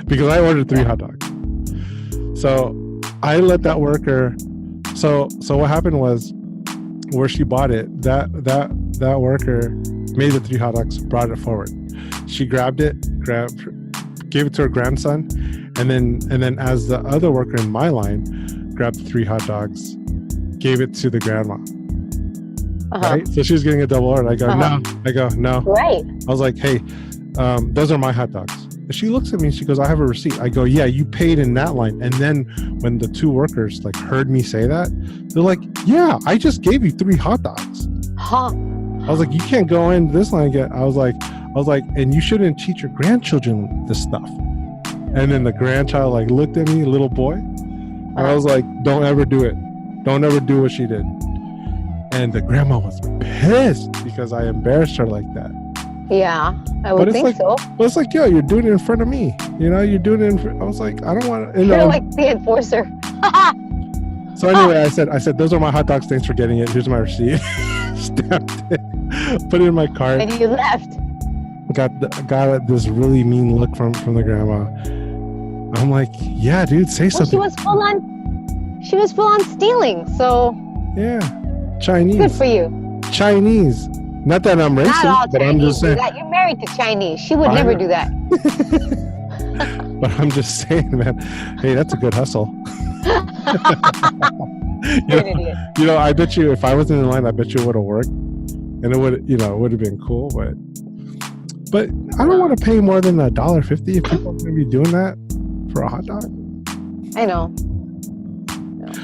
Because I ordered 3 hot dogs. So I let that worker. So what happened was, where she bought it, that worker made the 3 hot dogs, brought it forward. She grabbed it, gave it to her grandson, and then as the other worker in my line grabbed the 3 hot dogs, gave it to the grandma. Uh-huh. Right? So she was getting a double order. I go, no. I go, no. Right. I was like, hey, those are my hot dogs. And she looks at me and she goes, I have a receipt. I go, yeah, you paid in that line. And then when the 2 workers like heard me say that, they're like, yeah, I just gave you 3 hot dogs. Huh. I was like, you can't go in this line again. I was like, and you shouldn't teach your grandchildren this stuff. And then the grandchild like looked at me, little boy. And I was like, don't ever do it. Don't ever do what she did. And the grandma was pissed because I embarrassed her like that. Yeah, I would think so. But it's like, yo, you're doing it in front of me. You're doing it I was like, I don't want to. You're like the enforcer. So anyway, I said, those are my hot dogs. Thanks for getting it. Here's my receipt. Stamped it. Put it in my cart. And you left. Got this really mean look from the grandma. I'm like, yeah, dude, say something. She was full on stealing. So yeah, Chinese. Good for you. Chinese. Not that I'm racist, Not all but I'm just saying. You're married to Chinese. She would never do that. But I'm just saying, man. Hey, that's a good hustle. I bet you if I wasn't in line, I bet you it would have worked, and it would have been cool. But I don't want to pay more than $1.50 if people are going to be doing that for a hot dog. I know.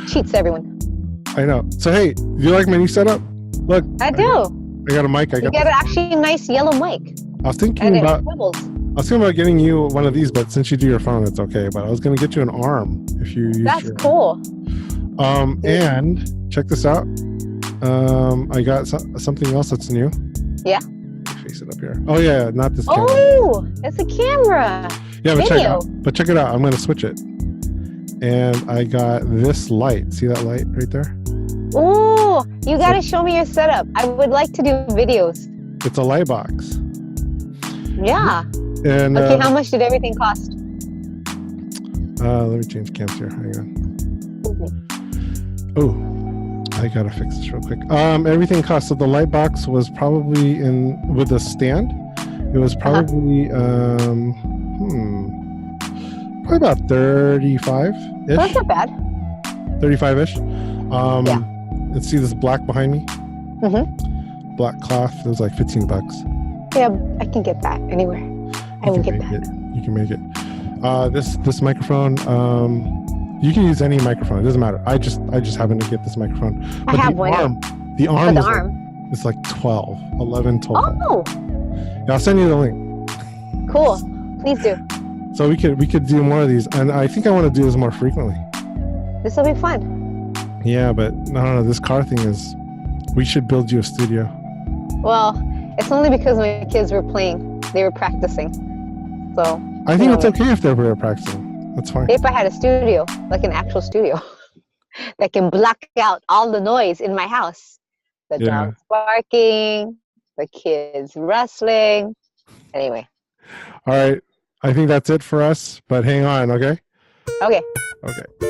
Cheats everyone. I know. So hey, do you like my new setup? Look, I do. I got a mic. You got actually a nice yellow mic. I was thinking about getting you one of these, but since you do your phone, it's okay. But I was going to get you an arm if you use That's cool. And check this out. I got something else that's new. Yeah. Face it up here. Oh yeah, not this camera. Oh, it's a camera. Yeah, Video. check it out. I'm going to switch it. And I got this light. See that light right there? Oh, you got to show me your setup. I would like to do videos. It's a light box. Yeah. And okay, how much did everything cost? Let me change cams here. Hang on. Oh, I gotta fix this real quick. Everything cost. So the light box was probably with a stand. It was probably probably about 35-ish. That's not bad. 35-ish. Yeah. Let's see this black behind me. Mm-hmm. Black cloth. It was like $15. Yeah, I can get that anywhere. I will get that. You can make it. This microphone. You can use any microphone. It doesn't matter. I just happened to get this microphone. But I have one. The arm. It's like 11, 12. Oh. Yeah, I'll send you the link. Cool. Please do. So we could do more of these, and I think I want to do this more frequently. This will be fun. Yeah, but I don't know. This car thing is. We should build you a studio. Well, it's only because my kids were playing. They were practicing. So. I think it's okay if they were practicing. That's fine. If I had a studio, like an actual studio, that can block out all the noise in my house. The dogs barking, the kids wrestling. Anyway. All right. I think that's it for us, but hang on, okay? Okay. Okay.